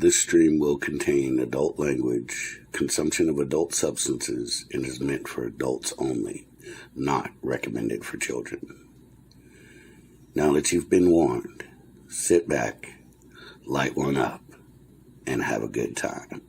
This stream will contain adult language, consumption of adult substances, and is meant for adults only, not recommended for children. Now that you've been warned, sit back, light one up, and have a good time.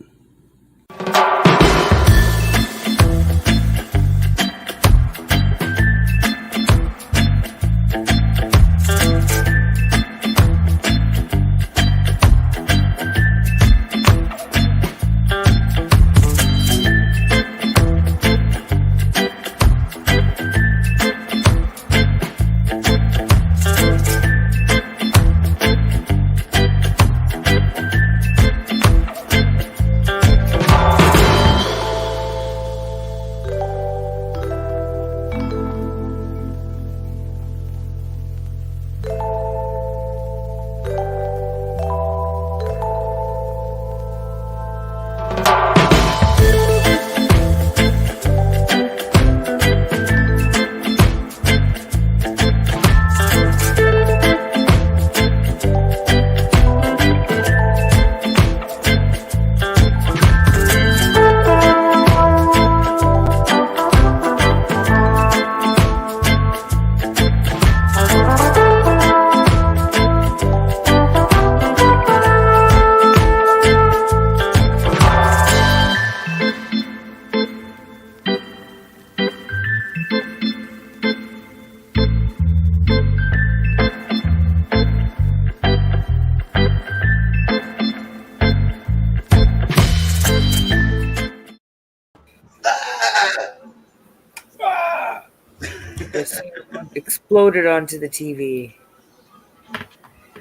Exploded onto the TV.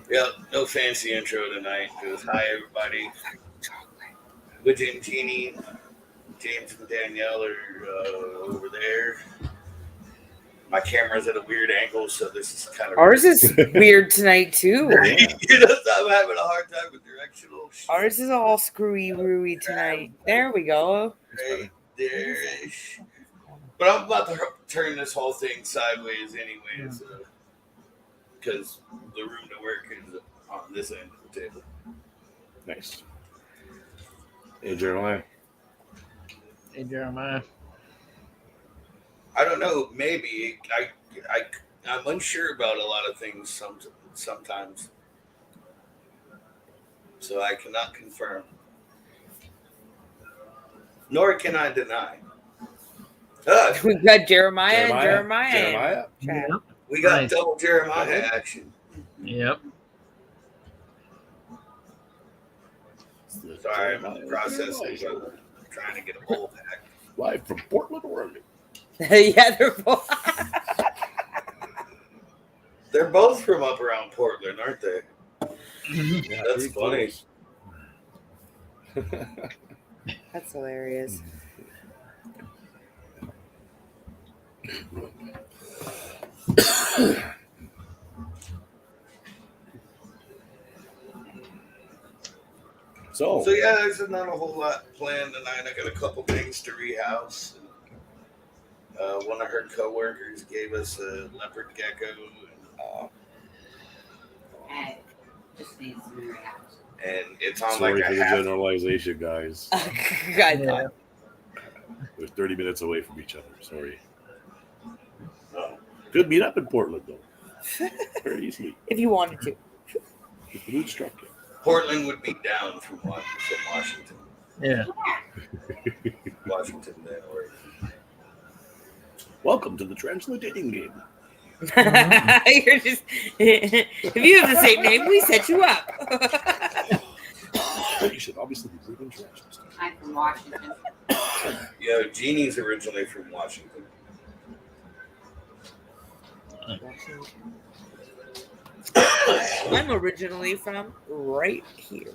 Yep, no fancy intro tonight. Just hi everybody. Widget and Teeny, James and Danielle are over there. My camera's at a weird angle, so this is kind of ours is weird tonight too. I'm having a hard time with directional. Ours is all screwy wooey tonight. There we go. Right there-ish. But I'm about to turn this whole thing sideways anyways, because the room to work is on this end of the table. Nice. Hey, Jeremiah. Hey, Jeremiah. I don't know. Maybe I'm unsure about a lot of things sometimes, so I cannot confirm, nor can I deny. We got Jeremiah. Yeah. We got Nice. double Jeremiah action. Yep. Sorry, I'm processing. I'm trying to get a whole pack. Live from Portland, Oregon. Yeah, they're both. They're both from up around Portland, aren't they? Yeah, That's funny. That's hilarious. So yeah, there's not a whole lot planned tonight. I got a couple things to rehouse. One of her coworkers gave us a leopard gecko. And it's on sorry like for a the half. generalization, guys. God, We're 30 minutes away from each other. Sorry. Oh. Could meet up in Portland, though. Very easily. if you wanted to. If the mood struck you. Portland would be down from Washington. Yeah. Washington, then Oregon. Welcome to the translating game. You're just if you have the same name, we set you up. You should obviously be living trash. I'm from Washington. Yeah, Jeannie's originally from Washington. I'm originally from right here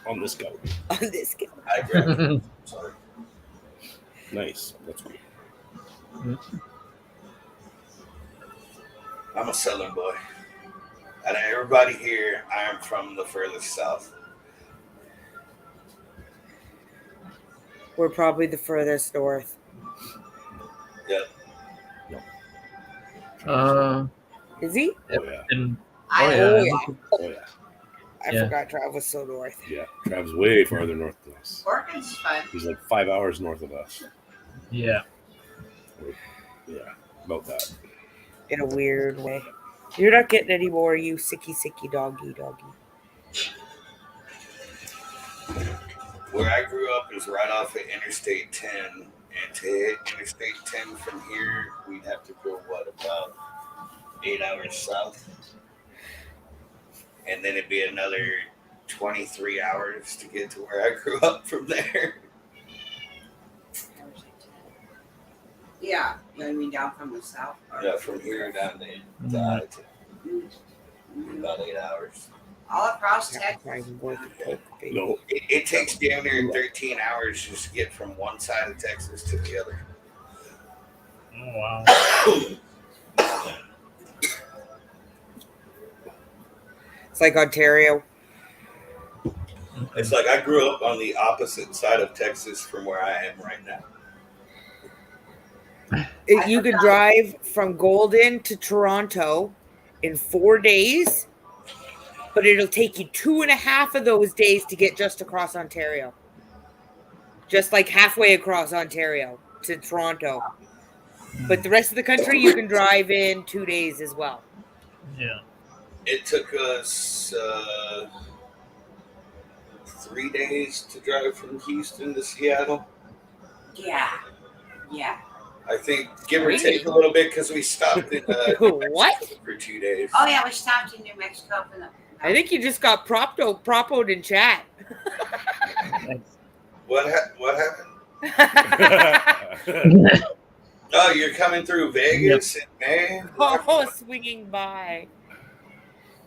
On this guy. on this guy. I graduated. Sorry. Nice. That's cool. I'm a Southern boy. Out of everybody here, I am from the furthest south. We're probably the furthest north. Yep. Is he? Oh, yeah. And I yeah. yeah. Oh, yeah. I Yeah. forgot Trav was so north. Yeah, Trav's way farther north than us. Oregon's fun. He's like 5 hours north of us. Yeah. Yeah, about that. In a weird way. You're not getting any more, you sicky doggy. Where I grew up is right off of Interstate 10. And to hit Interstate 10 from here, we'd have to go, about 8 hours south? And then it'd be another 23 hours to get to where I grew up from there. Yeah, you mean down from the south? Yeah, from here down to I-10. About 8 hours. All across Texas. No, It takes damn near 13 hours just to get from one side of Texas to the other. Oh, wow. It's like Ontario. It's like I grew up on the opposite side of Texas from where I am right now. You could drive from Golden to Toronto in 4 days, but it'll take you 2.5 of those days to get just across Ontario. Just like halfway across Ontario to Toronto. But the rest of the country, you can drive in 2 days as well. Yeah. It took us 3 days to drive from Houston to Seattle. Yeah. Yeah. I think, give or take a little bit, because we stopped in What? for 2 days. Oh, yeah, we stopped in New Mexico for the. I think you just got propoed in chat. What happened? Oh, you're coming through Vegas in May? Oh, swinging by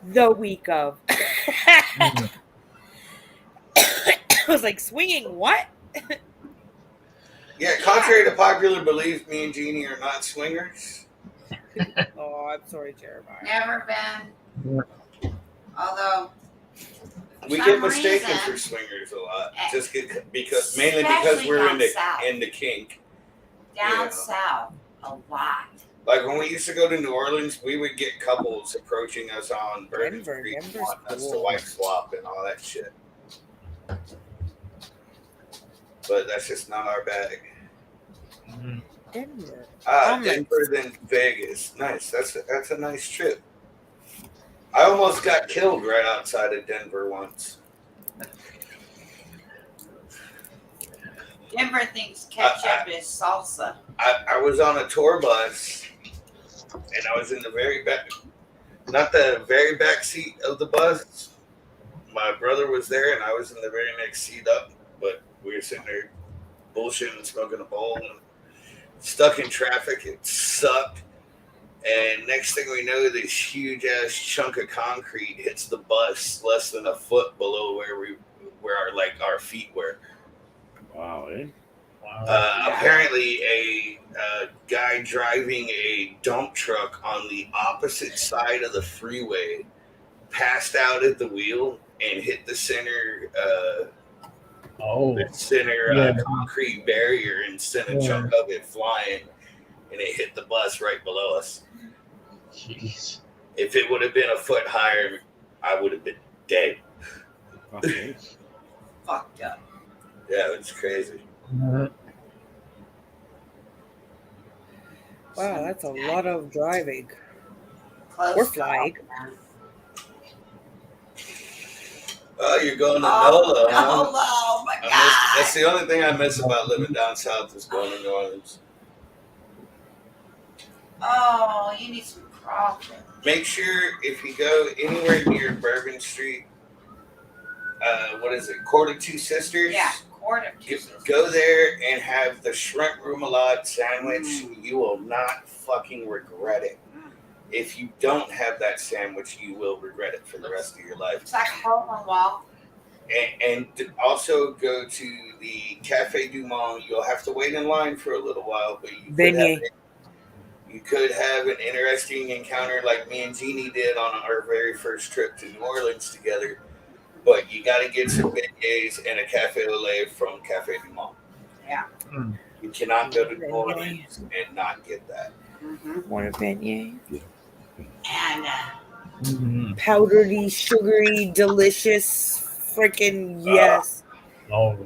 the week of. I was like, swinging what? Yeah, contrary to popular belief, me and Jeannie are not swingers. Oh, I'm sorry, Jeremiah. Never been. Although. We some get mistaken reason, for swingers a lot, especially mainly because we're down south. into kink. Down south, a lot. Like when we used to go to New Orleans, we would get couples approaching us on Bourbon Street, Denver's wanting us to cool. wife swap and all that shit. But that's just not our bag. Denver. Denver, then Vegas. Nice. That's a nice trip. I almost got killed right outside of Denver once. Denver thinks ketchup is salsa. I was on a tour bus, and I was in the very back, not the very back seat of the bus. My brother was there, and I was in the very next seat up, but we were sitting there bullshitting, smoking a bowl, and stuck in traffic. It sucked. And next thing we know, this huge ass chunk of concrete hits the bus less than a foot below where our feet were. wow, eh? Wow. Apparently, a guy driving a dump truck on the opposite side of the freeway passed out at the wheel and hit the center concrete barrier and sent a chunk of it flying, and it hit the bus right below us. Jeez. If it would have been a foot higher, I would have been dead. Okay. Fucked up. Yeah, it's crazy. Wow, that's a lot of driving. Close Or to flying. Oh, you're going to NOLA, huh? NOLA, oh my God. That's the only thing I miss about living down south is going to New Orleans. Oh, you need some crawfish. Make sure if you go anywhere near Bourbon Street, what is it, Court of Two Sisters? Yeah, quarter to Go there and have the shrimp remoulade sandwich. You will not fucking regret it. If you don't have that sandwich, you will regret it for the rest of your life. It's like a hole in the wall. And also go to the Cafe Du Monde. You'll have to wait in line for a little while, but you could have an interesting encounter like me and Jeannie did on our very first trip to New Orleans together. But you got to get some beignets and a cafe au lait from Cafe Du Monde. Yeah. You cannot go to New Orleans and not get that. Mm-hmm. Want a beignet? And Powdery, sugary, delicious, freaking yes. Oh,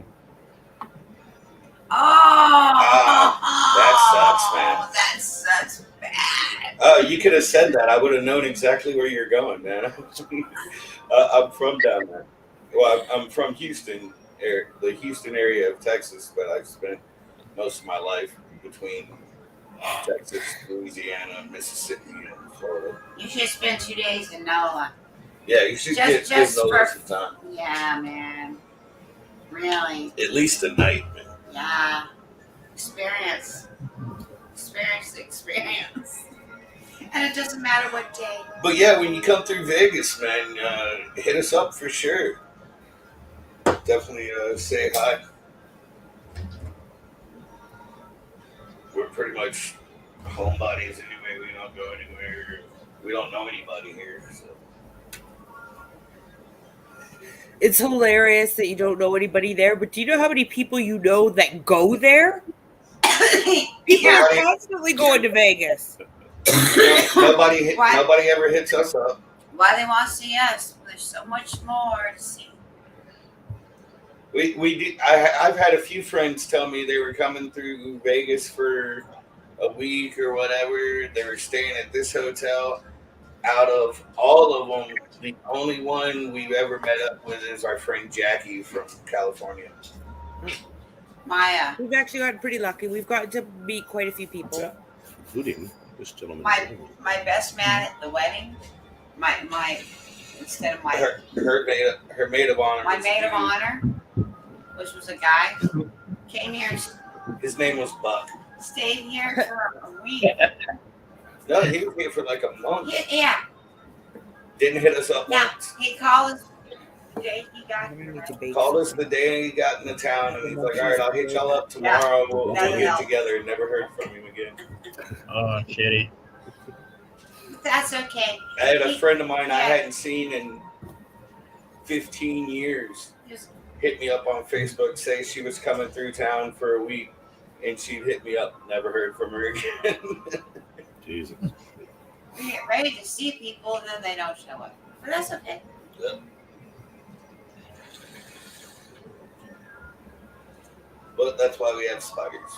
that sucks, man. That sucks bad. Oh, you could have said that. I would have known exactly where you're going, man. I'm from down there. Well, I'm from Houston, the Houston area of Texas, but I've spent most of my life between Texas, Louisiana, Mississippi, and Florida. You should spend 2 days in NOLA. Yeah, you should give NOLA some time. Yeah, man. Really. At least a night, man. Yeah. Experience. Experience. And it doesn't matter what day. But yeah, when you come through Vegas, man, hit us up for sure. Definitely say hi. We're pretty much homebodies anyway. We don't go anywhere. We don't know anybody here. So. It's hilarious that you don't know anybody there, but do you know how many people you know that go there? People are constantly going to Vegas. Nobody ever hits us up. Why they want to see us? There's so much more to see. I've had a few friends tell me they were coming through Vegas for a week or whatever. They were staying at this hotel. Out of all of them, the only one we've ever met up with is our friend Jackie from California. Maya. We've actually gotten pretty lucky. We've gotten to meet quite a few people. Including this gentleman. My best man at the wedding. Instead of her maid of honor. My maid of honor, which was a guy, came here. His name was Buck. Stayed here for a week. No, he was here for like a month. Yeah. Didn't hit us up once. He called us the day he got here. Called us the day he got into town, and he's like, "All right, I'll hit y'all up tomorrow. We'll get together." Never heard from him again. Oh, shitty. That's okay. I had a friend of mine I hadn't seen in 15 years hit me up on Facebook, say she was coming through town for a week, and she'd hit me up. Never heard from her again. Jesus. We get ready to see people, and then they don't show up. But that's okay. Yeah. But that's why we have spiders.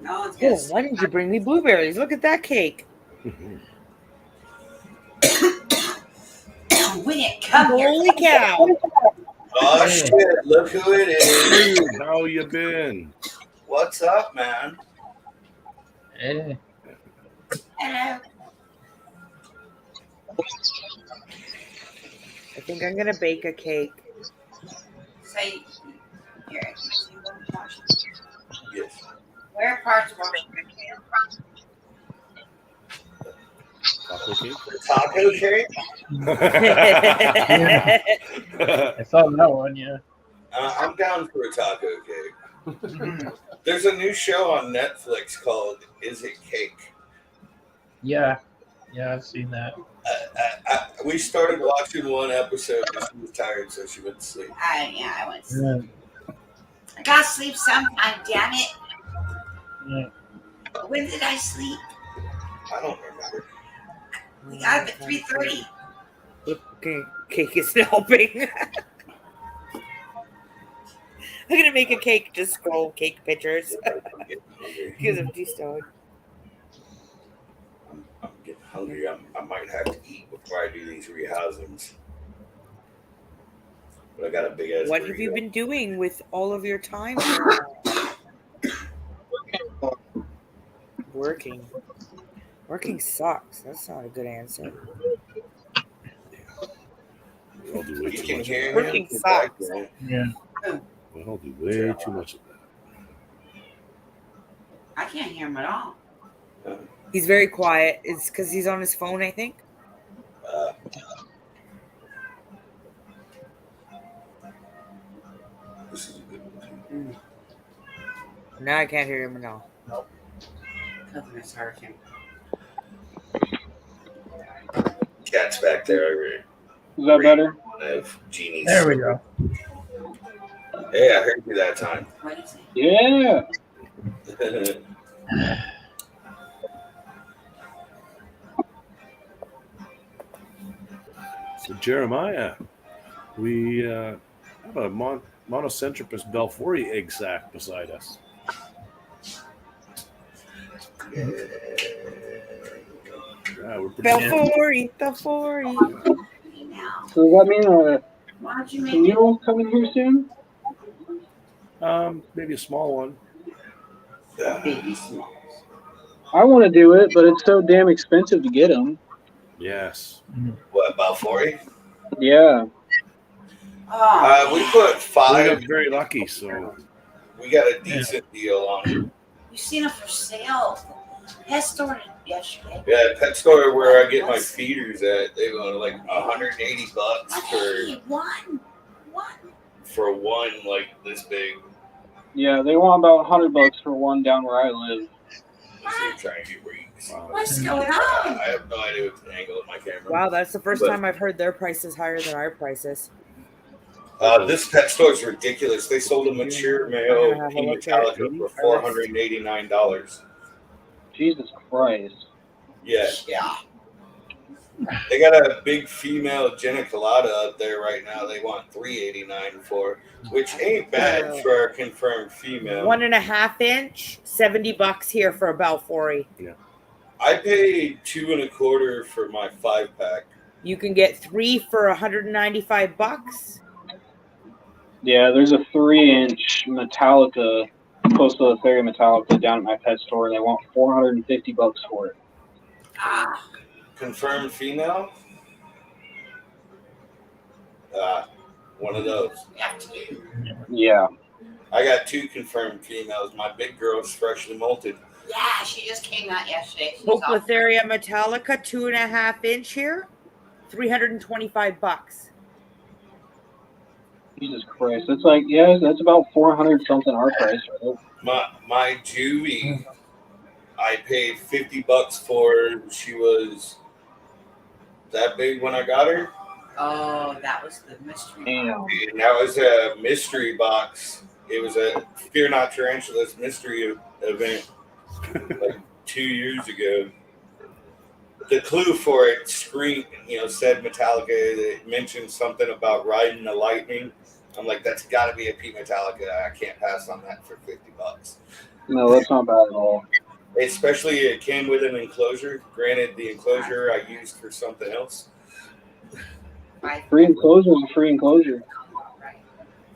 No one's Oh, why didn't you bring me blueberries? Look at that cake. We didn't come here. Holy cow. Oh, shit. Look who it is. Dude, how you been? What's up, man? Eh. Hello. I think I'm going to bake a cake. Say, here. Yes. Where parts Washington? Taco cake? Taco cake? I saw that one, yeah. I'm down for a taco cake. There's a new show on Netflix called Is It Cake? Yeah. Yeah, I've seen that. We started watching one episode and she was tired, so she went to sleep. I went to sleep. I gotta sleep sometime, damn it. Yeah. When did I sleep? I don't remember. We got up at 3:30. Okay, cake is helping. I'm going to make a cake, just scroll cake pictures. Because I'm too stoned. I'm getting hungry. I might have to eat before I do these rehousings. But I got a big ass. What have you been doing with all of your time? Working. Working sucks. That's not a good answer. We all do way You too can much hear of him. Working Get back sucks. there. Yeah. that. We all do way too much of that. I can't hear him at all. He's very quiet. It's because he's on his phone, I think. This is a good one. Now I can't hear him at all. Coconut's hurting. Cat's back there. Is that better? I have genies. There we go. Hey, I heard you that time. What is it? Yeah. Jeremiah, we have a Monocentropus belfori egg sac beside us. Yeah, we're pretty Belfori, Belfori. Now, So does that mean why don't you make can it? you come in here soon? Maybe a small one. Baby small. I want to do it, but it's so damn expensive to get them. Yes. What, about 40? Yeah. Oh, We put We 5. got very lucky, so We got a decent deal on it. you seen them for sale. Pet store yesterday. Yeah, pet store where I get my feeders at, they want like $180 Hey, one. for one like this big. Yeah, they want about $100 for one down where I live. I'm trying to get weeks. wow. What's going on? I have no idea what the angle of my camera. Wow, that's the first But- time I've heard their prices higher than our prices. This pet store is ridiculous. They sold a mature I'm male gonna have a look at Metallica for $489. Jesus Christ. Yeah. They got a big female geniculata out there right now. They want $389 for, which ain't bad for a confirmed female. 1.5 inch, $70 here for a Belfori. I paid $2.25 for my 5-pack. You can get 3 for $195. Yeah, there's a 3-inch Metallica, close to the Fairy Metallica down at my pet store, and they want $450 for it. Ah, Confirmed female? One of those. yeah, two. Yeah. I got 2 confirmed females. My big girl's freshly molted. Yeah, she just came out yesterday. She was all- Hoplitharia Metallica, 2.5 inch here, $325. Jesus Christ. That's like, yeah, that's about 400 something our price, right? My Juvie, I paid $50 for. She was that big when I got her. Oh, that was the mystery. Damn. And that was a mystery box. It was a Fear Not Tarantulas mystery event like 2 years ago. The clue for it said Metallica. It mentioned something about riding the lightning. I'm like, that's got to be a P Metallica. I can't pass on that for $50. No, that's not bad at all. Especially it came with an enclosure. Granted, the enclosure I used for something else. Free enclosure is a free enclosure. Right.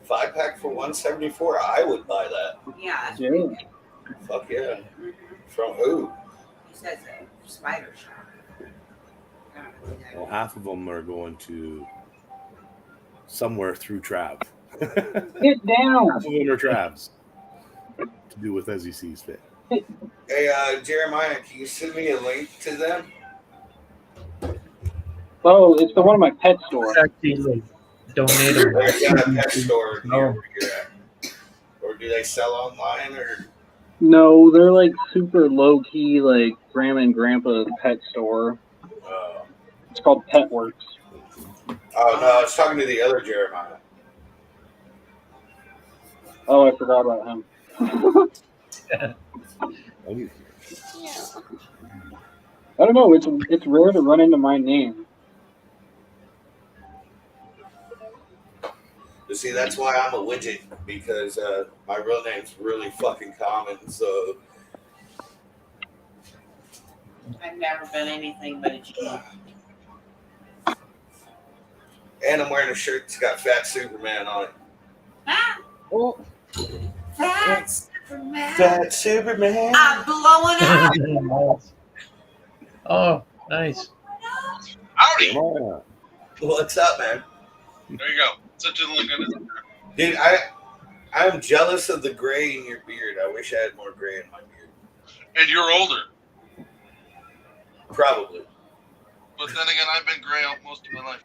5-pack for $174. I would buy that. Yeah, that's Yeah. pretty good. Fuck yeah. From who? He says a spider shop. I don't know who that Well, is. half of them are going to somewhere through Trav. Get down. Half of them are Trav's. To do with as he sees fit. Hey, Jeremiah, can you send me a link to them? Oh, it's the one of my pet store. Actually, like, donate them. Or is that a pet store near Oh. where you're at? Or do they sell online? Or No, they're like super low key, like grandma and grandpa pet store. It's called Pet Works. oh no, I was talking to the other Jeremiah. Oh, I forgot about him. I don't know. It's rare to run into my name. You see, that's why I'm a widget, because my real name's really fucking common. So I've never been anything but a G. and I'm wearing a shirt that's got Fat Superman on it. Ah, Oh, fat Superman. Fat Superman. I'm blowing up. Oh, nice. Howdy! Jeremiah. What's up, man? There you go. Such a link on his. Dude, I'm jealous of the gray in your beard. I wish I had more gray in my beard. And you're older. Probably. But then again, I've been gray out most of my life.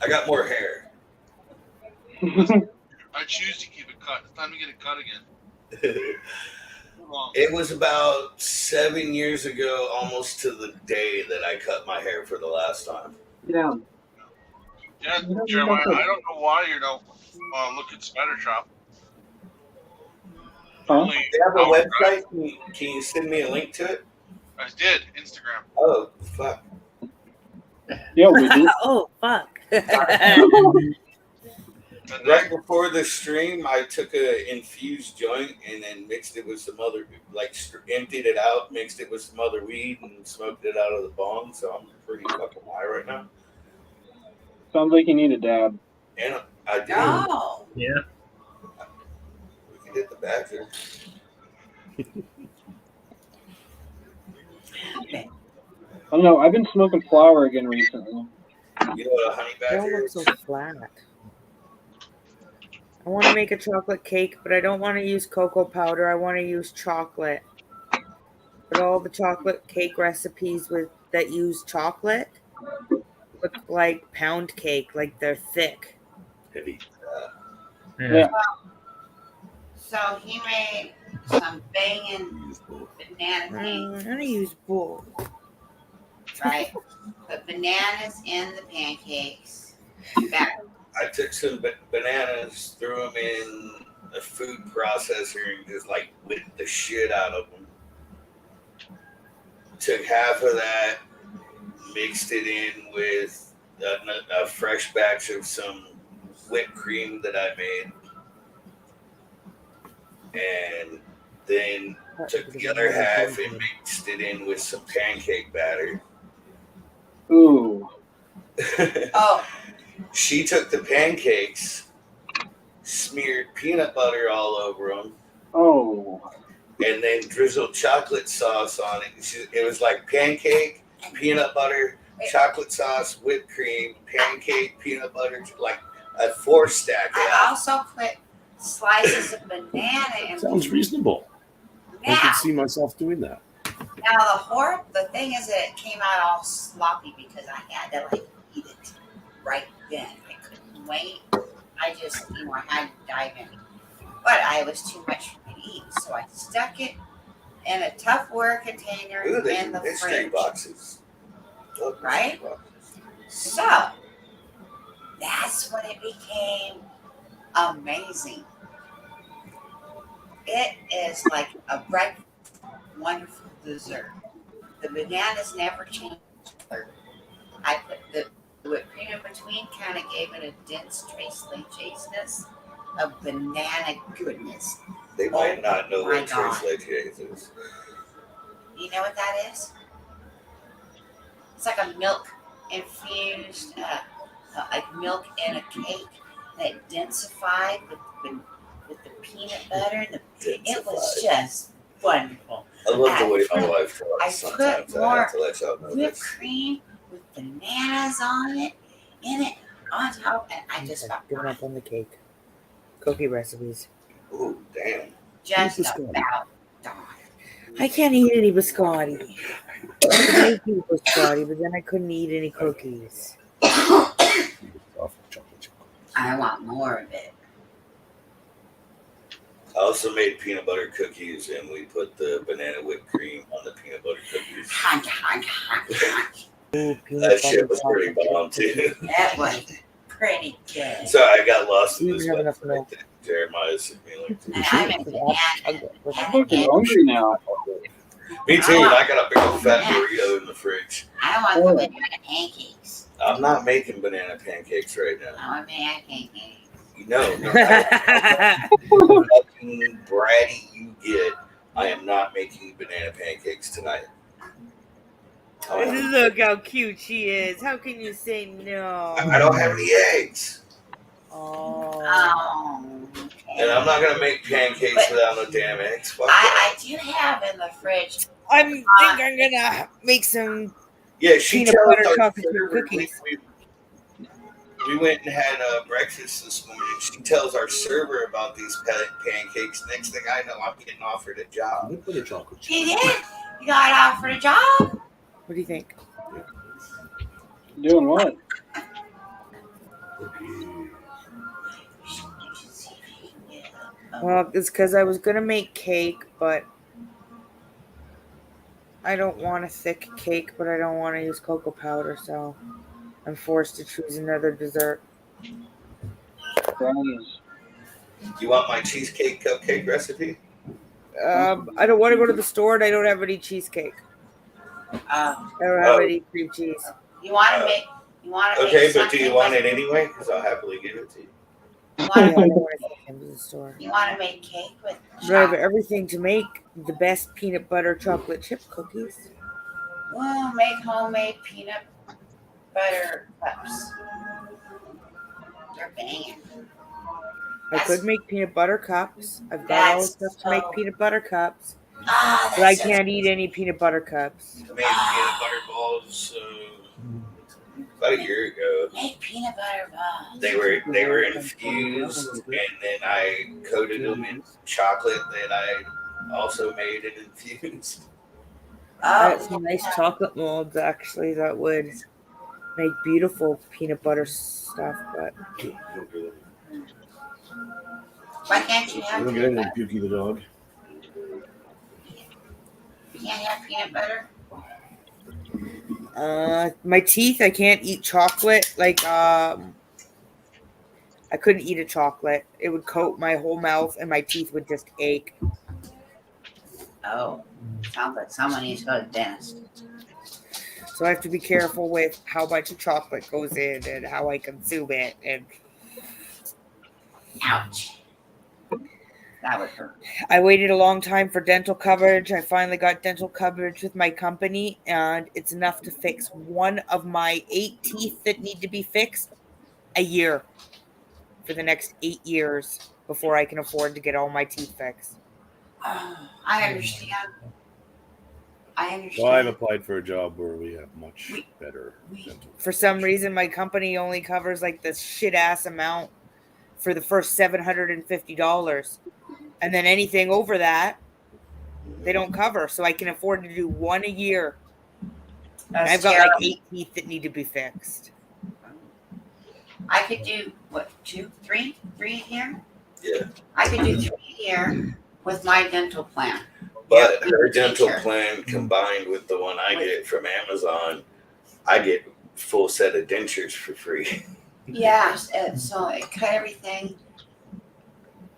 I got more hair. I choose to keep it cut. It's time to get it cut again. Too long. It was about 7 years ago, almost to the day, that I cut my hair for the last time. Yeah. Yeah, Jeremiah, I don't know why you don't look at Spider Shop. Huh? Only They have a our website. Can you send me a link to it? I did. Instagram. Oh, fuck. Yeah, we did. Oh, fuck. And Right then, before the stream, I took a infused joint and then mixed it with some other, like emptied it out, mixed it with some other weed, and smoked it out of the bong. So I'm pretty fucking high right now. Sounds like you need a dab. And I did. No. Yeah. We can get the badger. Okay. I don't know. I've been smoking flower again recently. You know what a honey They all badger look is? so flat. I want to make a chocolate cake, but I don't want to use cocoa powder. I want to use chocolate. But all the chocolate cake recipes that use chocolate look like pound cake, like they're thick. Heavy. Yeah. So he made some banging banana I'm cake, gonna use both. right? Put bananas in the pancakes. Back. I took some bananas, threw them in a food processor, and just like whipped the shit out of them. Took half of that, mixed it in with a fresh batch of some whipped cream that I made, and then took the other half and mixed it in with some pancake batter. Ooh. Oh, She took the pancakes, smeared peanut butter all over them, Oh. and then drizzled chocolate sauce on it. It was like pancake, peanut butter, chocolate sauce, whipped cream, pancake, peanut butter, like a 4-stack. I also put slices of banana in. Sounds reasonable. I Now, can see myself doing that. the thing is that it came out all sloppy because I had to like eat it right then. I couldn't wait. I just, I had to dive in. But I was too much for me to eat, so I stuck it in a Tupperware container Ooh, they in the mystery fridge. boxes. Love Right? mystery boxes. So that's when it became amazing. It is like a breakfast, wonderful dessert. The bananas never changed color. I put the whipped cream in between, kind of gave it a dense trace lechesiness of banana goodness. They might not know my what God. trace leches is. You know what that is? It's like a milk infused, like milk in a cake that densified with the peanut butter. It was just wonderful. I love the way my I wife I talks. Sometimes put I more have to let y'all know whipped this. cream with bananas on it, on top, and I just about Giving up on the cake. Cookie recipes. Ooh, damn. just Biscotti. about died. I can't eat any biscotti. I could make you biscotti, but then I couldn't eat any cookies. Off chocolate chip cookies. I want more of it. I also made peanut butter cookies, and we put the banana whipped cream on the peanut butter cookies. Hunk, hunk, hunk, hunk. Ooh, peanut That shit butter was pretty chocolate bomb chip too. That was pretty good. So I got lost in You this didn't have enough website milk. that Jeremiah sent me like And I make banana. I'm fucking hungry now. Me too. And I got a big old fat burrito in the fridge. I want the banana pancakes. I'm not making banana pancakes right now. I want banana pancakes. No, fucking bratty you get. I am not making banana pancakes tonight. Look how cute she is. How can you say no? I don't have any eggs. Oh. Oh, okay. And I'm not going to make pancakes without no damn eggs. Fuck I that. do have in the fridge. I think I'm gonna make some. Yeah, she peanut tells butter our chocolate chip server, cookies. we went and had breakfast this morning. She tells our server about these pancakes. Next thing I know, I'm getting offered a job. Peanut butter chocolate chip. She did. You got offered a job. What do you think? Doing what? Well, it's because I was gonna make cake, but I don't want a thick cake, but I don't want to use cocoa powder, so I'm forced to choose another dessert. Brownies. You want my cheesecake cupcake recipe? I don't want to go to the store, and I don't have any cheesecake. Oh, I don't have any cream cheese. you want to make? You want to Okay, make but do you something want with- it anyway? Because I'll happily give it to you. You Yeah, I want, don't want to take him to the store. you want to make cake with But I have chocolate? everything to make the best peanut butter chocolate chip cookies. Well, make homemade peanut butter cups. They're banging. I could make peanut butter cups. I've got all the That's stuff to make so- peanut butter cups, Ah, but I that's so can't eat any peanut butter cups. I made peanut butter balls about a year ago. Make peanut butter balls. They were infused, and then I coated them in chocolate that I also made and infused. I got Oh, some nice chocolate molds actually that would make beautiful peanut butter stuff, but why can't you I have don't get peanut anything, butter? Pukey the dog. You can't have peanut butter? my teeth, I can't eat chocolate. Like I couldn't eat a chocolate. It would coat my whole mouth and my teeth would just ache. Oh, sounds like someone needs to go to the dentist. So I have to be careful with how much chocolate goes in and how I consume it. And Ouch. That would hurt. I waited a long time for dental coverage. I finally got dental coverage with my company, and it's enough to fix one of my 8 teeth that need to be fixed a year for the next 8 years before I can afford to get all my teeth fixed. Oh, I understand. I understand. Well, I've applied for a job where we have much better dental. For some reason, my company only covers like this shit ass amount for the first $750. And then anything over that, they don't cover. So I can afford to do one a year. That's I've got terrible. like 8 teeth that need to be fixed. I could do what, 2, 3 a year? Yeah. I could do 3 a year with my dental plan. But Yeah, her dental teacher. plan combined with the one I get from Amazon, I get full set of dentures for free. Yeah, so it cut everything,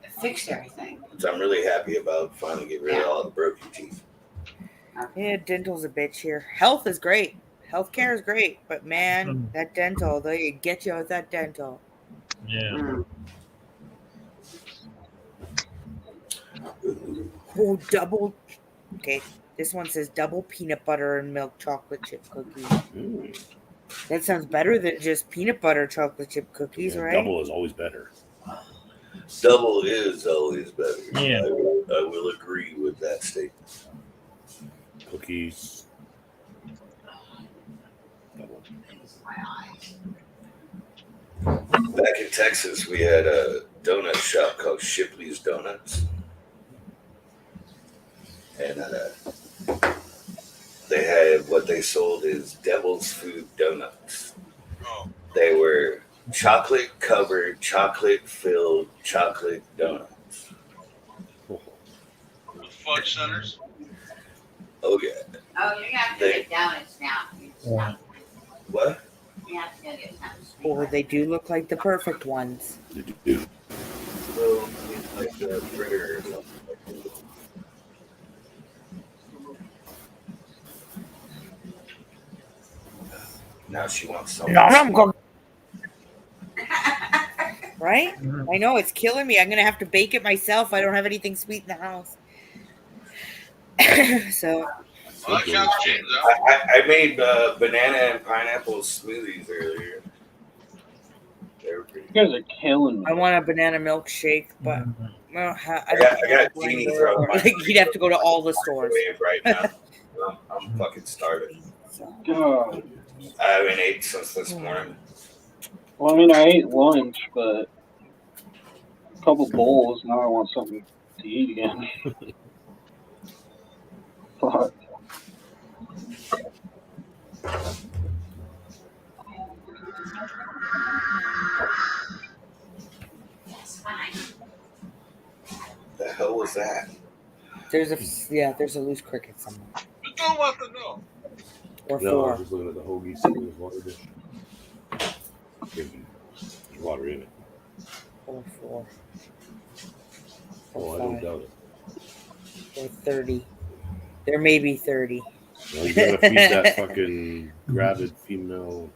it fixed everything. Which I'm really happy about. Finally get rid of all the broken teeth. Yeah, dental's a bitch here. Health is great. Healthcare is great. But man, that dental, they get you with that dental. Yeah. Mm. Oh, double. Okay, this one says double peanut butter and milk chocolate chip cookies. That sounds better than just peanut butter chocolate chip cookies, Yeah, right? double is always better. Double is always better. Yeah. I will agree with that statement. Cookies. Double. Back in Texas, we had a donut shop called Shipley's Donuts. And they had what they sold is Devil's Food Donuts. Oh, They were chocolate covered, chocolate filled, chocolate donuts. Oh, the fudge centers. Oh yeah. Oh, you're gonna have to get donuts now. Yeah. What? You have to go get some. Oh, they do look like the perfect ones. did you do? So it's like the fritter or something. Now she wants something. Right? I know, it's killing me. I'm gonna have to bake it myself. I don't have anything sweet in the house. So Well, that counts James out. I made banana and pineapple smoothies earlier. They were pretty You good. guys are killing me. I want a banana milkshake, but I don't have. I got Genie from my Like you'd have to go to all the stores. microwave right now. I'm fucking starving. So. God. I haven't ate since this morning. Well, I mean, I ate lunch, but a couple bowls. Now I want something to eat again. Fuck. That's fine. The hell was that? There's a loose cricket somewhere. But don't want to know. Or No, I was four. just looking at the hoagie sitting in his water dish. There's water in it. Or four. Oh, I don't doubt it. Or 30. There may be 30. Well, you gotta feed that fucking gravid female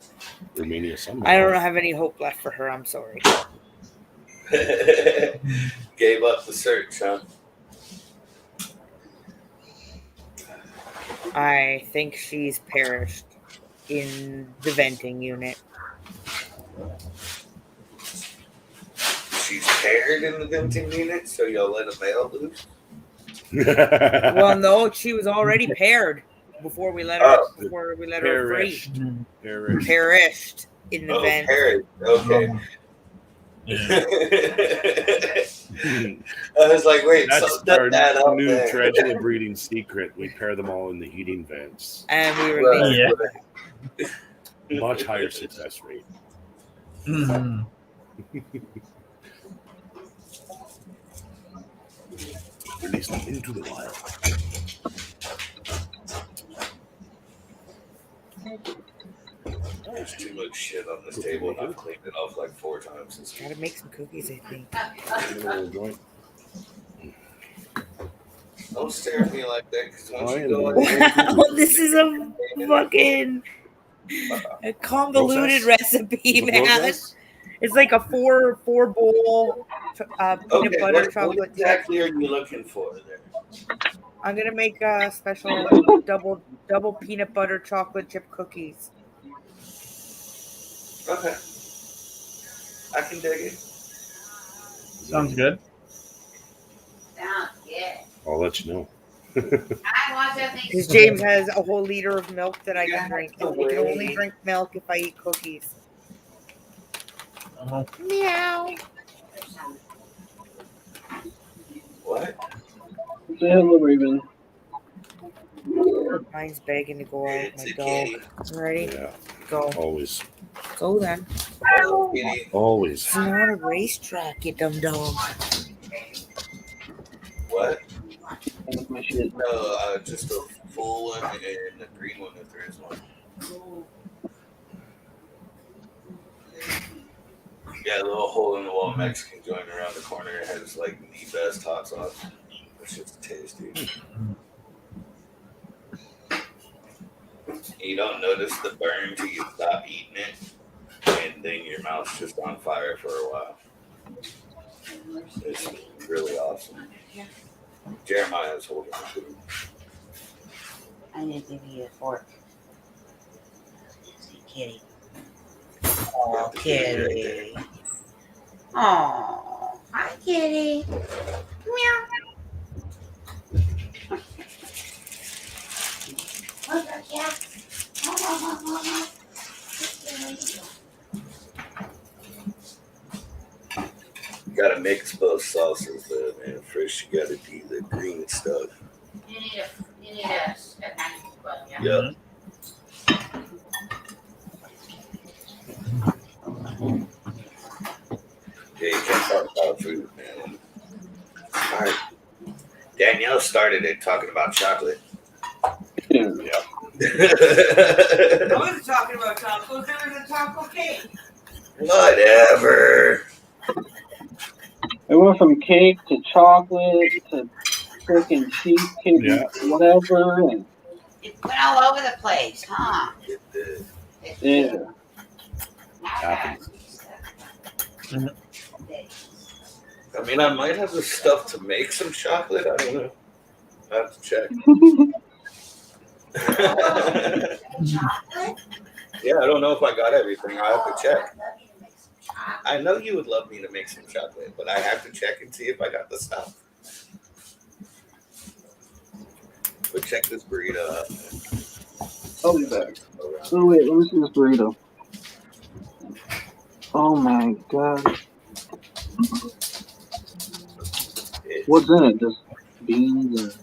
Romania somehow. I don't have any hope left for her. I'm sorry. Gave up the search, huh? I think she's perished in the venting unit. She's paired in the venting unit, so y'all let a male loose? Well, no, she was already paired before we let her. Before we let her free. Perished in the vent. Paired. Okay. Yeah. I was like, wait, That's so our that up new there. tarantula breeding secret. We pair them all in the heating vents. And we Right. released. Yeah. Much higher success rate. Mhm. Release them into the wild. There's too much shit on this table, and I've cleaned it off like 4 times this week. Gotta make some cookies, I think. Don't stare at me like that, because once you go Wow, this is a fucking convoluted recipe, man. It's like a four bowl peanut butter what chocolate. exactly are you looking for there? I'm gonna make a special double peanut butter chocolate chip cookies. Okay. I can dig it. Sounds good. Sounds good. I'll let you know. I want something. Because James has a whole liter of milk that I can drink. And I can only drink milk if I eat cookies. Uh-huh. Meow. What? Hello, Raven. Mine's begging to go out. It's My a dog. kitty. Ready? Yeah, Go. always. Go then. Hello, kitty. Always. It's not a racetrack, you dumb dog. What? That's my shit. No, just a full one and a green one if there is one. Yeah, a little hole in the wall Mexican joint around the corner. It has like the best hot sauce. That shit's tasty. You don't notice the burn till you stop eating it, and then your mouth's just on fire for a while. It's really awesome. Jeremiah's holding the food. I need to give you a fork. See, kitty. Oh, kitty. Oh, hi, kitty. Meow. What's up, cat? You gotta mix both sauces though, man. First you gotta do the green stuff. You need a knife. Yeah. Yep. Yeah, you can't talk about food, man. Alright. Danielle started it talking about chocolate. Yeah. I wasn't talking about chocolate. There was a chocolate cake. Whatever. It went from cake to chocolate to freaking cheesecake, Yeah. whatever. And It went all over the place, huh? yeah. Happens. I mean, I might have the stuff to make some chocolate. I don't know. I have to check. Chocolate? Yeah, I don't know if I got everything. I have to check. I know you would love me to make some chocolate, but I have to check and see if I got the stuff. But check this burrito out. I'll be back. Oh wait, let me see this burrito. Oh my god. What's in it? Just beans and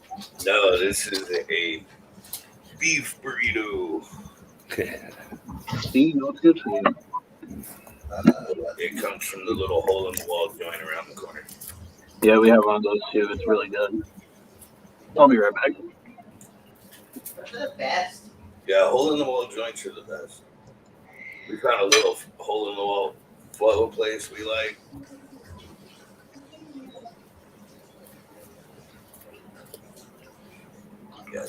No, this is a beef burrito. beans? What's good for you? It comes from the little hole in the wall joint around the corner. Yeah, we have one of those too. It's really good. I'll be right back. They're the best. Yeah, hole in the wall joints are the best. We found a little hole in the wall flow place we like. Yeah.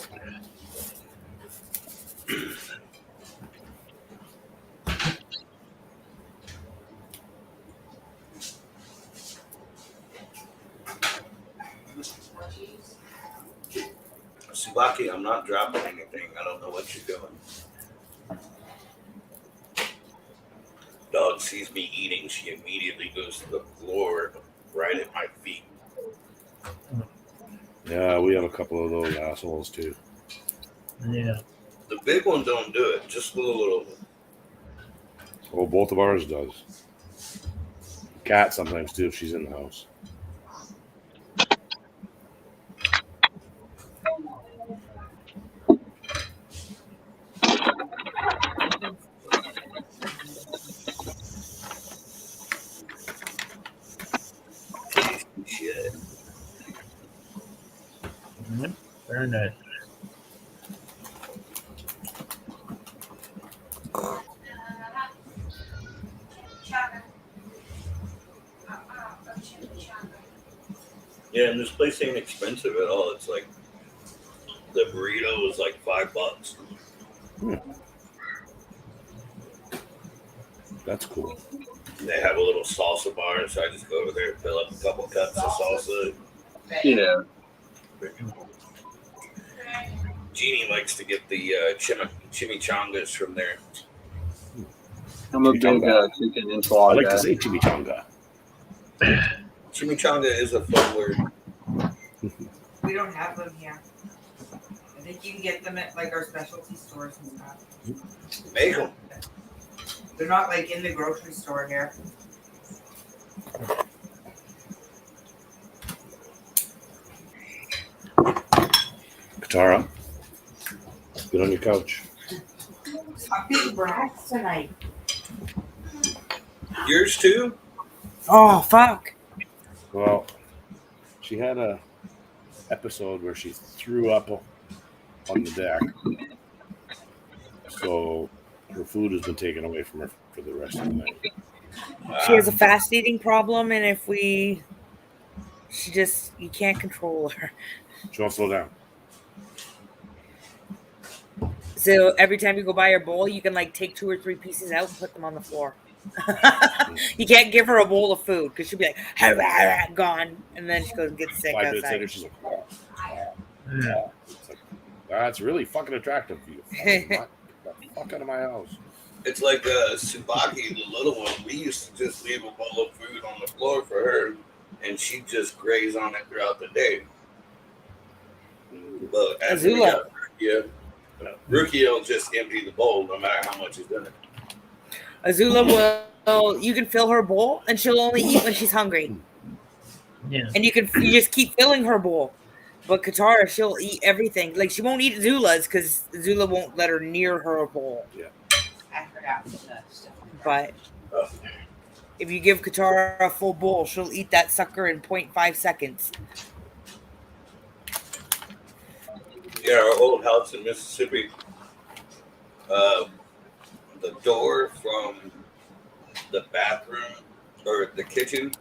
Subaki, I'm not dropping anything. I don't know what you're doing. Dog sees me eating. She immediately goes to the floor right at my feet. Yeah, we have a couple of those assholes too. Yeah. The big one don't do it. Just the little one. Oh, both of ours does. Cat sometimes too if she's in the house. Tasty shit. Yep. Very nice. Yeah, and this place ain't expensive at all. It's like the burrito is like $5. That's cool. They have a little salsa bar, so I just go over there and fill up a couple cups of salsa. Yeah. Jeannie likes to get the chimichangas from there. I'm a big chicken I enchilada like guy. to say chimichanga. Chimichanga is a fun word. We don't have them here. I think you can get them at like our specialty stores and stuff. Make them. They're not like in the grocery store here. Katara, get on your couch. Stop being brats tonight. Yours too? Oh fuck! Well, she had a episode where she threw up on the deck, so her food has been taken away from her for the rest of the night. She has a fast eating problem, and you can't control her. She won't slow down. So every time you go by her bowl, you can like take 2 or 3 pieces out and put them on the floor. You can't give her a bowl of food because she'll be like, gone, and then she goes and gets sick 5 minutes outside. later, she's like, yeah. It's like, that's really fucking attractive for you. Get the fuck out of my house. It's like Subaki, the little one. We used to just leave a bowl of food on the floor for her, and she'd just graze on it throughout the day. But as we got Rukia will just empty the bowl no matter how much is in it. Azula will. You can fill her bowl, and she'll only eat when she's hungry. Yeah. And you just keep filling her bowl. But Katara, she'll eat everything. Like she won't eat Azula's because Azula won't let her near her bowl. Yeah. I forgot the stuff. But if you give Katara a full bowl, she'll eat that sucker in 0.5 seconds. Yeah, our old house in Mississippi, the door from the bathroom or the kitchen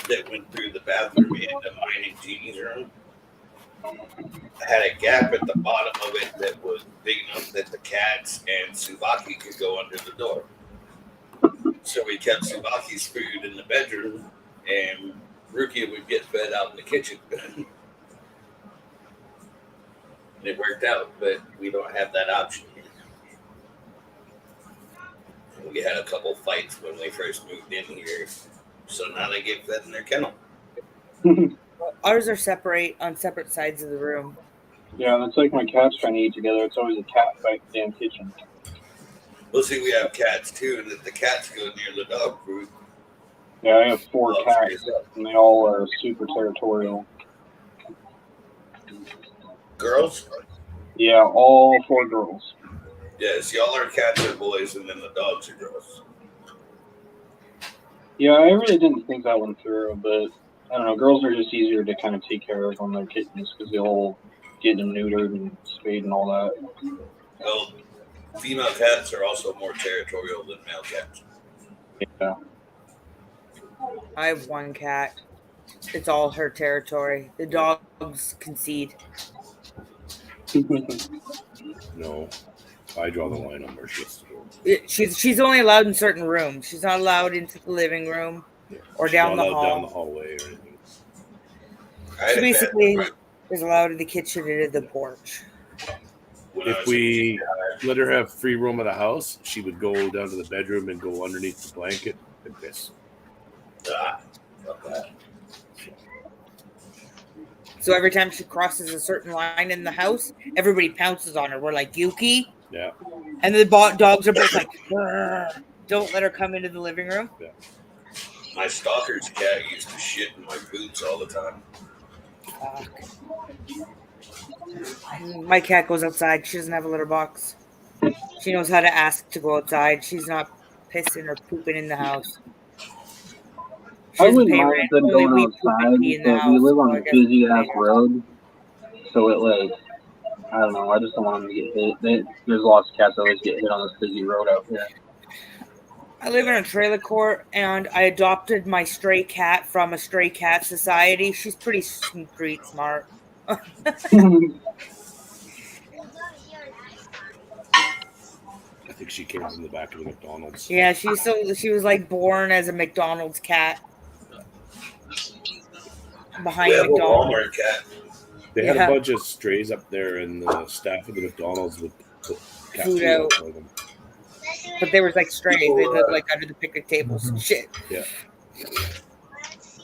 that went through the bathroom into mine and Jeannie's room had a gap at the bottom of it that was big enough that the cats and Subaki could go under the door. So we kept Subaki's food in the bedroom, and Rukia would get fed out in the kitchen. It worked out, but we don't have that option. We had a couple fights when we first moved in here, so now they get fed in their kennel. Ours are on separate sides of the room. Yeah, that's like my cats trying to eat together. It's always a cat fight in the damn kitchen. We'll see, we have cats too, and if the cats go near the dog food. Yeah, I have 4 cats, and they all are super territorial. Girls? Yeah, all 4 girls. Yes, y'all are cats are boys, and then the dogs are girls. Yeah, I really didn't think that one through, but I don't know. Girls are just easier to kind of take care of when they're kittens because they'll get them neutered and spayed and all that. Well, female cats are also more territorial than male cats. Yeah. I have 1 cat. It's all her territory. The dogs concede. No, I draw the line on where she has to go. She's only allowed in certain rooms. She's not allowed into the living room or She's down not the allowed hall. down the hallway or anything. I had So a basically, cat There's allowed in the kitchen and in the porch. If we let her have free roam of the house, she would go down to the bedroom and go underneath the blanket and piss. Fuck that. So every time she crosses a certain line in the house, everybody pounces on her. We're like, Yuki. Yeah. And the dogs are both like, "Grr." Don't let her come into the living room. Yeah. My stalker's cat used to shit in my boots all the time. Fuck. My cat goes outside. She doesn't have a litter box. She knows how to ask to go outside. She's not pissing or pooping in the house. She I doesn't wouldn't pay mind rent. them Only going we poop and outside, pee in the but house. we live on so I a guess busy we ass pay. road, so it like, I don't know. I just don't want them to get hit. There's lots of cats that always get hit on this busy road out here. I live in a trailer court, and I adopted my stray cat from a stray cat society. She's pretty street smart. I think she came from the back of the McDonald's. Yeah, she was like born as a McDonald's cat behind We have a McDonald's. Walmart cat. They had Yeah. a bunch of strays up there, and the staff of the McDonald's would put cat Food food out. out for them. But they were like strays. They lived like under the picnic tables and shit. Yeah.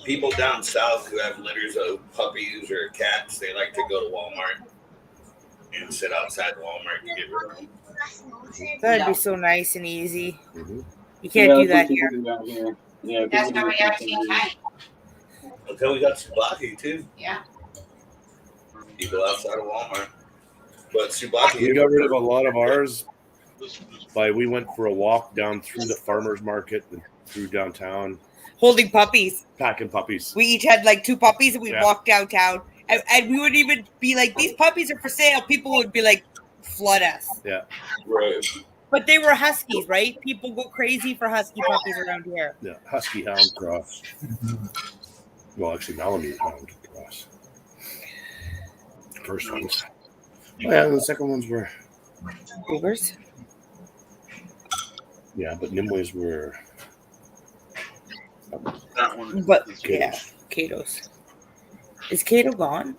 People down south who have litters of puppies or cats, they like to go to Walmart and sit outside Walmart to get rid of them. That'd be so nice and easy. Mm-hmm. You can't do that's that what people here. do down here. Yeah, That's people how do we the got same Teen thing. Tiny. Until we got Tsubaki too. Yeah. You go outside of Walmart. But Tsubaki, We got rid of a lot of ours. We went for a walk down through the farmers market and through downtown, Holding puppies. packing puppies. We each had like 2 puppies and we'd Yeah. walk downtown. And we wouldn't even be like, these puppies are for sale. People would be like, flood us. Yeah. right. But they were huskies, right? People go crazy for husky puppies around here. Yeah. Husky Hound Cross. Well, actually, Malamute Hound Cross. First ones. Oh, yeah, the second ones were. Cougars. Yeah, but Nimways were. That one. But is yeah, Kato's. Is Kato gone?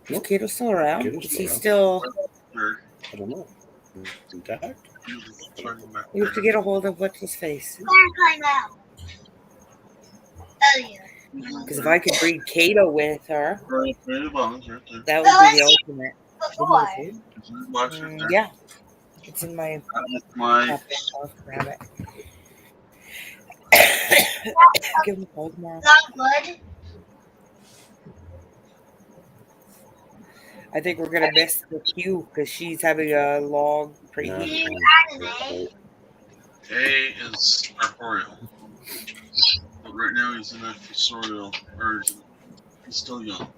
Is Nope. Kato still around? Kato's Is still he around. still? very- I don't know. Intact? We have to get a hold of what's his face. Because if I could breed Kato with her, Right above us, right there. that would be the ultimate. Is it box right there? Yeah. It's in my That's my. pocket. I'll grab it. Give him a call tomorrow. I think we're gonna miss the queue because she's having a long preheat. A is arboreal. But right now he's in a fossorial urge. He's still young.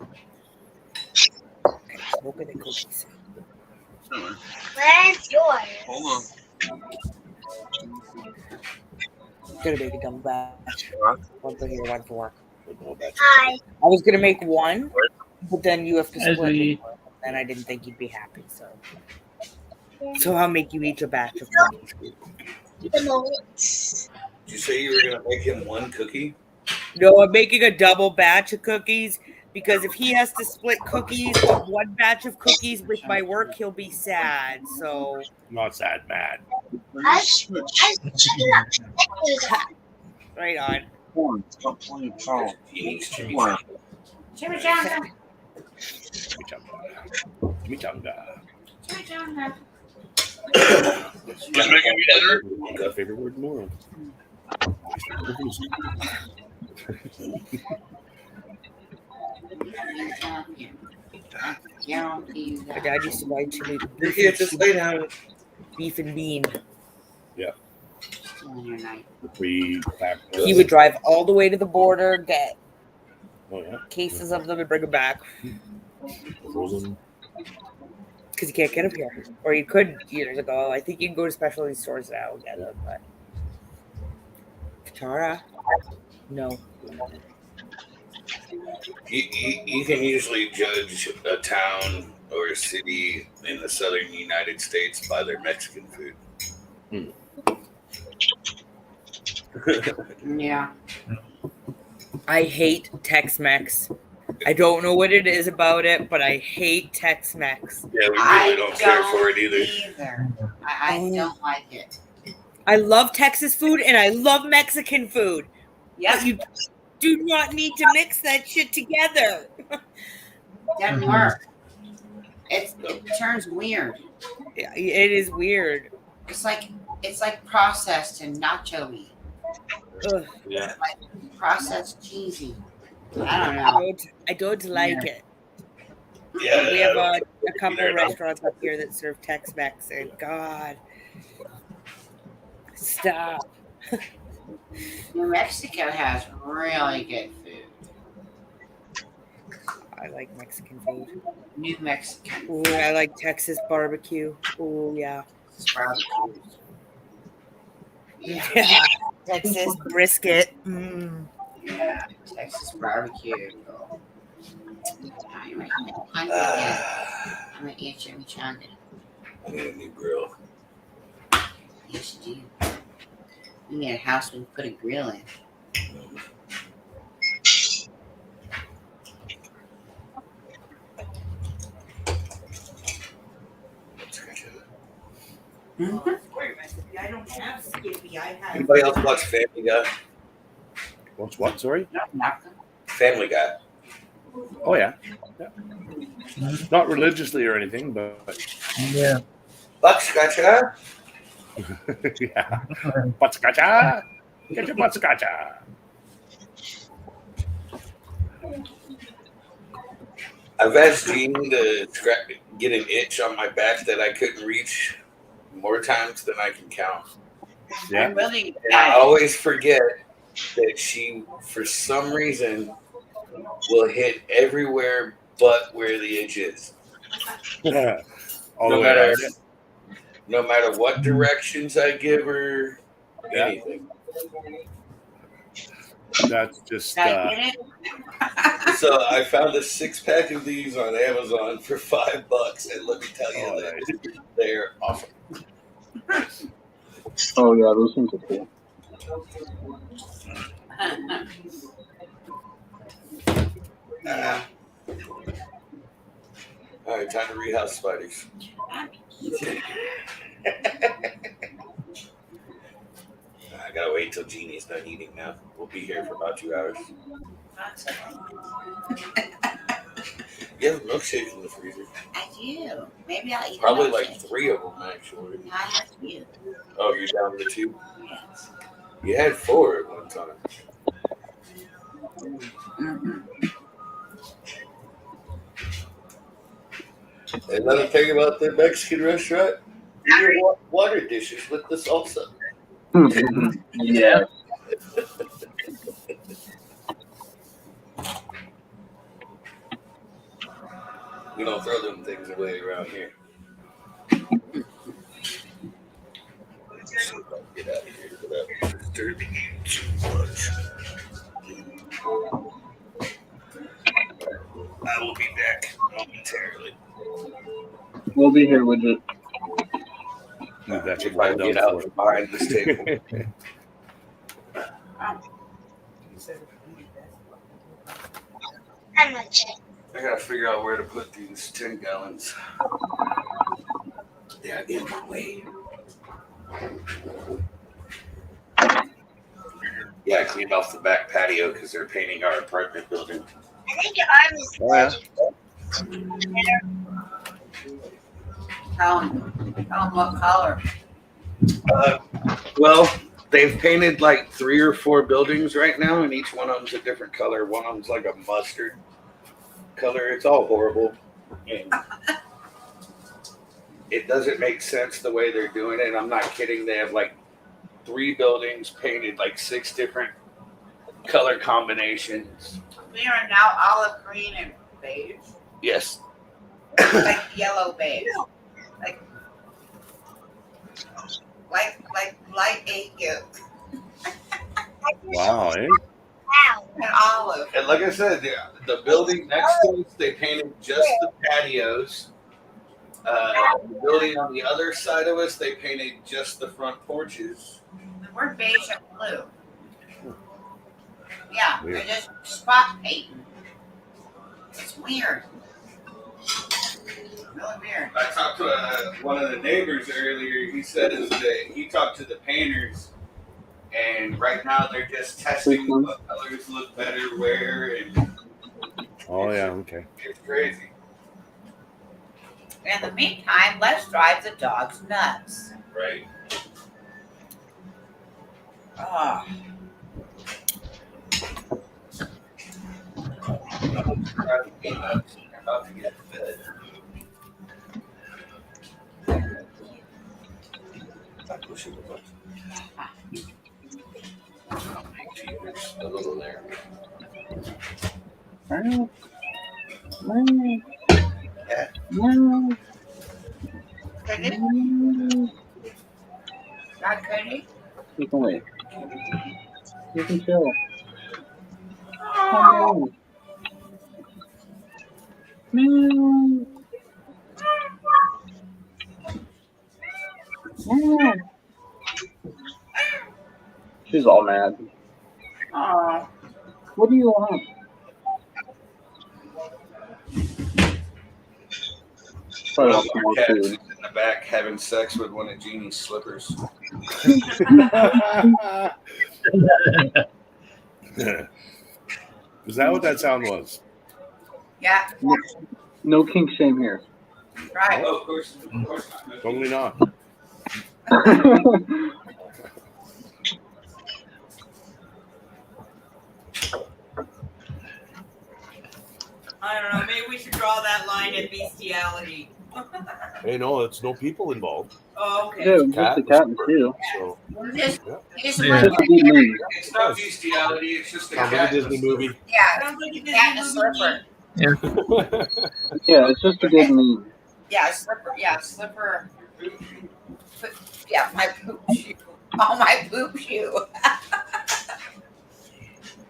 Smoking the cookies. Anyway, Where's yours? hold on. Gonna make a double batch. One for here, one for work. Hi. I was gonna make one, but then you have to As split. we- And I didn't think you'd be happy, so I'll make you each a batch of cookies. The moment. Did you say you were going to make him one cookie? No, I'm making a double batch of cookies because if he has to split cookies of one batch of cookies with my work, he'll be sad. So Not sad, mad. I Switch. right on. Corn. Stop playing power. He needs to Wow. Chimichanga. Chimichanga. Chimichanga. Who's making me dinner? Got a favorite word more. My dad used to buy chili You're here, just lay down. beef and bean. We packed. He would drive all the way to the border, get Oh, yeah. cases of them, and bring them back Frozen. because you can't get them here, or you could years ago. I think you can go to specialty stores now and get them, but Tara, no. You can usually judge a town or a city in the southern United States by their Mexican food. Yeah. I hate Tex-Mex. I don't know what it is about it, but I hate Tex-Mex. Yeah, we I really don't care for it either. I Oh. don't like it. I love Texas food and I love Mexican food. Yep, But you do not need to mix that shit together. doesn't work. It turns weird. Yeah, it is weird. It's like processed and nacho-y. Ugh, Yeah. Like processed cheesy. I don't know. I don't like it. Yeah, We have I a don't couple either. of restaurants up here that serve Tex-Mex, and God, stop. New Mexico has really good food. I like Mexican food. New Mexican Ooh, I like Texas barbecue. Ooh, yeah. barbecues. Yeah, Yeah. Texas brisket. Mm. yeah, Texas barbecue. I'm hungry again. I'm gonna eat Jimmy Chandler. I need a new grill. Yes, you do. We need a house we can put a grill in. I don't have Skippy. I have. Anybody else watch Family Guy? What's what? Sorry. No, nothing. Family Guy. Oh yeah. Not religiously or anything, but Yeah. Buckskotcha. yeah. Buttskacha. Get your buttskacha. I've asked Jean to get an itch on my back that I couldn't reach more times than I can count. Yeah. I'm really And I always forget that she, for some reason, will hit everywhere but where the itch is. All the No way matter, around it. no matter what directions I give her, Yeah. anything. That's just I get it. So I found a 6-pack of these on Amazon for $5, and let me tell you that they're awesome. Oh yeah, those things are cool. Yeah. All right, time to rehouse spiders. I gotta wait till Jeannie's done eating now. We'll be here for about 2 hours. You have a milkshake in the freezer. I do. Maybe I'll eat Probably a like milkshake. 3 of them, actually. I have 2. Oh, you're down to 2? Yes. You had 4 at one time. Mm-hmm. Another thing about the Mexican restaurant, your water dishes with the salsa. Yeah. We don't throw them things away around here. Get out of here without disturbing you too much. I will be back momentarily. We'll be here with it. Move that If I wall get down out for from behind this table. I'm gonna check. I gotta figure out where to put these 10 gallons. They're in my way. Yeah, I cleaned off the back patio because they're painting our apartment building. I think your arm is Tell them what color. Well, they've painted like 3 or 4 buildings right now, and each one of them's a different color. One of them's like a mustard color. It's all horrible. And it doesn't make sense the way they're doing it. I'm not kidding. They have like 3 buildings painted like 6 different color combinations. We are now olive green and beige. Yes. Like yellow beige. Like light egg yolk Wow, eh? wow. and olive. And like I said, the building next to us, they painted just the patios. The building on the other side of us, they painted just the front porches. We're beige and blue. Yeah, Weird. we're just spot painting. It's weird. Really weird. I talked to one of the neighbors earlier. He said that he talked to the painters, and right now they're just testing what colors look better where, and Oh yeah, okay. it's crazy. In the meantime, let's drive the dogs nuts. Right. Oh. About to get fed. A little there. Cody? Not Cody? You can wait. You can chill. Oh. Meow. Meow. She's all mad. Oh. What do you want? Probably want some more Cat food. in the back having sex with one of Jeannie's slippers. Is that what that sound was? Yeah, No kink shame here. right. Oh, of course not. Totally not. I don't know. Maybe we should draw that line at bestiality. Hey, no, it's no people involved. Oh, okay. Yeah, just the cat and two. So Just, yeah. just Yeah. Just a good move. It's not bestiality, it's just a Sounds like cat. a Disney movie. yeah, Sounds like a Disney cat and a movie. slipper. Yeah, it's just a good move. Yeah, a slipper. Yeah, slipper. Yeah, my poop shoe. Oh, my poop shoe.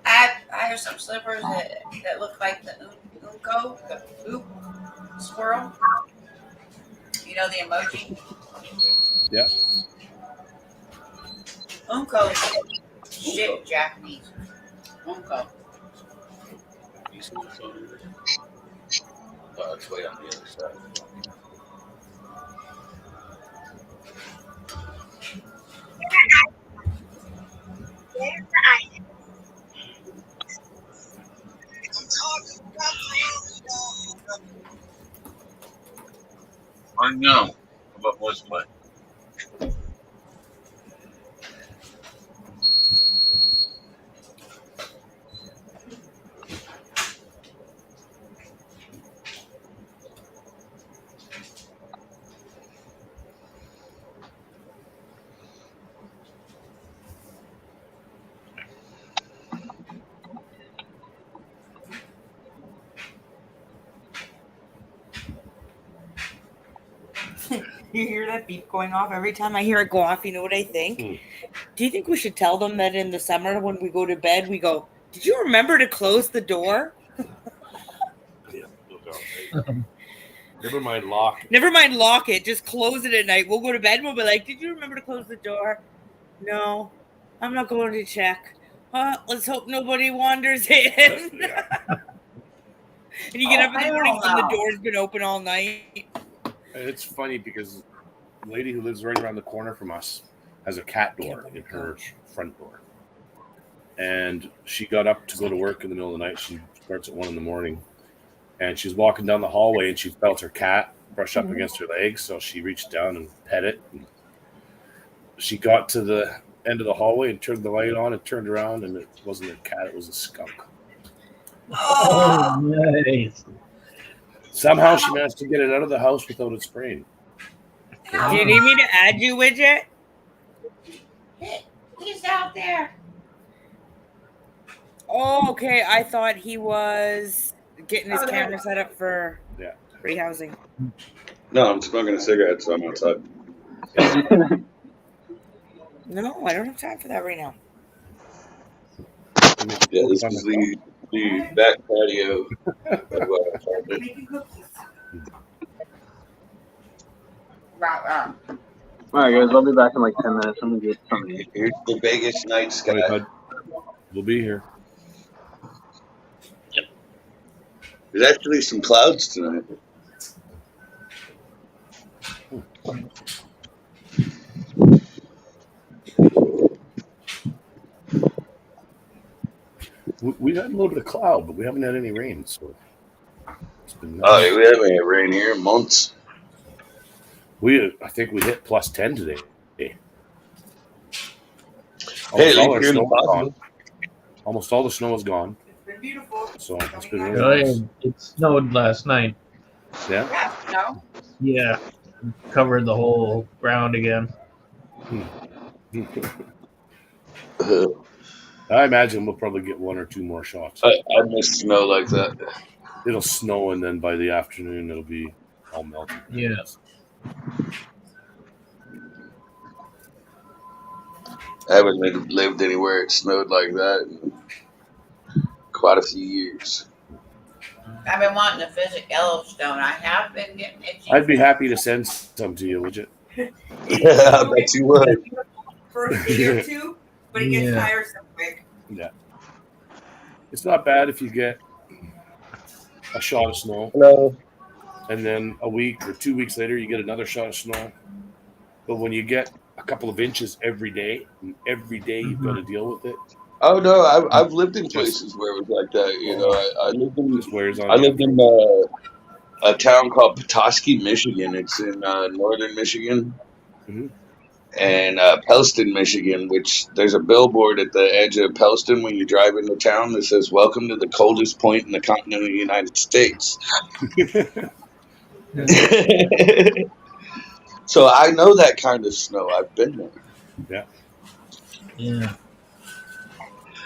I have some slippers that look like the Unko, the poop squirrel. You know the emoji? Yeah. Unko. Shit, Japanese. Unko. It's way on the other side. There's the ice. I know about voice play. You hear that beep going off? Every time I hear it go off, you know what I think? Hmm. Do you think we should tell them that in the summer when we go to bed, we go, did you remember to close the door? Yeah, no doubt. Never mind lock. Never mind lock it. Just close it at night. We'll go to bed and we'll be like, did you remember to close the door? No, I'm not going to check. Let's hope nobody wanders in. Yeah. And you get up in the morning and the wow. door's been open all night. And it's funny because the lady who lives right around the corner from us has a cat door in her front door. And she got up to go to work in the middle of the night. She starts at 1 a.m. And she's walking down the hallway and she felt her cat brush up against her legs. So she reached down and pet it. And she got to the end of the hallway and turned the light on and turned around, and it wasn't a cat, it was a skunk. Oh, nice. Somehow she managed to get it out of the house without it spraying. Do you need me to add you, Widget? He's out there. Oh, okay. I thought he was getting his Oh, there. camera set up for Yeah. rehousing. No, I'm smoking a cigarette, so I'm outside. No, I don't have time for that right now. Yeah, this is the back patio. Of what I called it. Making cookies. Right. Alright, guys, I'll be back in like 10 minutes. I'm gonna get something. Here's the Vegas night sky. We'll be here. There's actually some clouds tonight. We've had a little bit of cloud, but we haven't had any rain, so it's been nice. Oh, we haven't had rain here in months. I think we hit plus 10 today. Hey, at Almost all least our you're in the snow is gone. positive. Almost all the snow is gone. It's been beautiful. So it's been Oh, really yeah, nice. it snowed last night. Yeah. Yeah, no. Yeah, covered the whole ground again. I imagine we'll probably get one or two more shots. I miss snow like that. It'll snow, and then by the afternoon, it'll be all melted. Yeah. I haven't lived anywhere it snowed like that in quite a few years. I've been wanting to visit Yellowstone. I have been getting itchy. I'd be happy to send some to you, would you? Yeah, I bet you would. First day or two, but it gets Yeah. tiresome quick. Yeah. It's not bad if you get a shot of snow, Hello. and then a week or 2 weeks later, you get another shot of snow. But when you get a couple of inches every day, and every day you've got to deal with it, Oh no, I've lived in places where it was like that. You know, I lived in just wears on I you. lived in a town called Petoskey, Michigan. It's in northern Michigan. Mhm. And Pellston, Michigan, which there's a billboard at the edge of Pellston when you drive into town that says, "Welcome to the coldest point in the continental United States." So I know that kind of snow. I've been there. Yeah.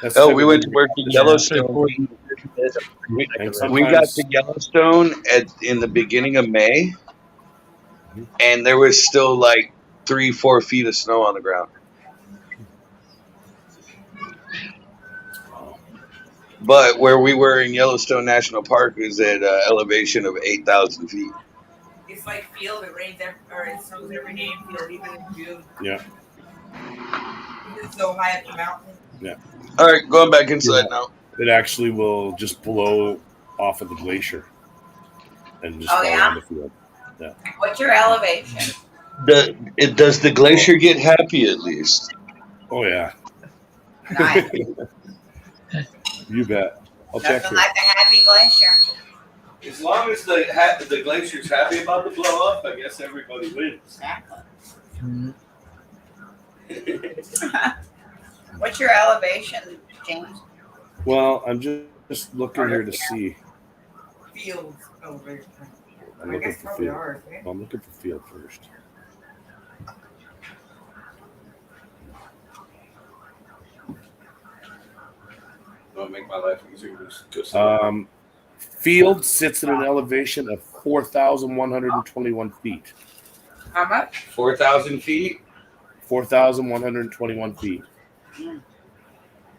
That's Oh, the we type went of- to work in Yeah, Yellowstone. And We got sometimes to Yellowstone in the beginning of May, Mhm. and there was still like 3-4 feet of snow on the ground. But where we were in Yellowstone National Park is at an elevation of 8,000 feet. It's like field. It rains or it snows every day in field, even in June. Yeah. It's so high up the mountain. All right, going back inside now. It actually will just blow off of the glacier and just Oh, fall yeah? on the field. What's your elevation? Does the glacier get happy at least? Oh yeah, Nice. you bet. I'll check Nothing it. like a happy glacier. As long as the glacier's happy about the blow up, I guess everybody wins. Exactly. Mhm. What's your elevation, James? Well, I'm just looking here to see. Fields over. I'm I looking guess for probably field. ours, eh? I'm looking for field first. Don't make my life easier. Just go somewhere. Field sits at an elevation of 4,121 feet. How much? 4,000 feet. 4,121 feet.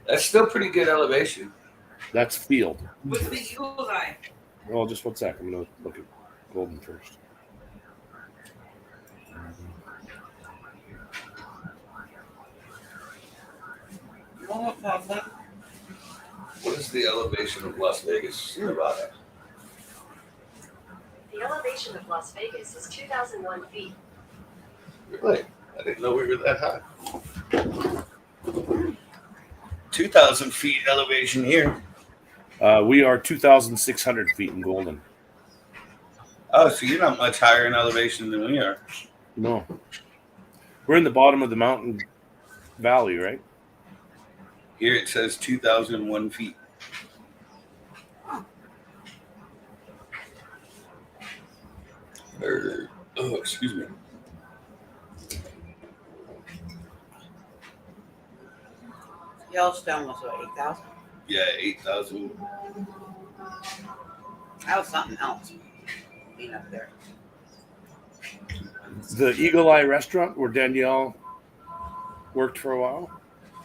That's still pretty good elevation. That's field. What's the eagle's eye? Well, just one sec. I'm gonna look at Golden first. What is the elevation of Las Vegas, Nevada? The elevation of Las Vegas is 2,001 feet. Really? I didn't know we were that high. 2,000 feet elevation here. We are 2,600 feet in Golden. Oh, so you're not much higher in elevation than we are. No. We're in the bottom of the mountain valley, right? Here it says 2,001 feet. Oh, excuse me. Yellowstone was what, 8,000? Yeah, 8,000. That was something else. Being up there. The Eagle Eye restaurant where Danielle worked for a while,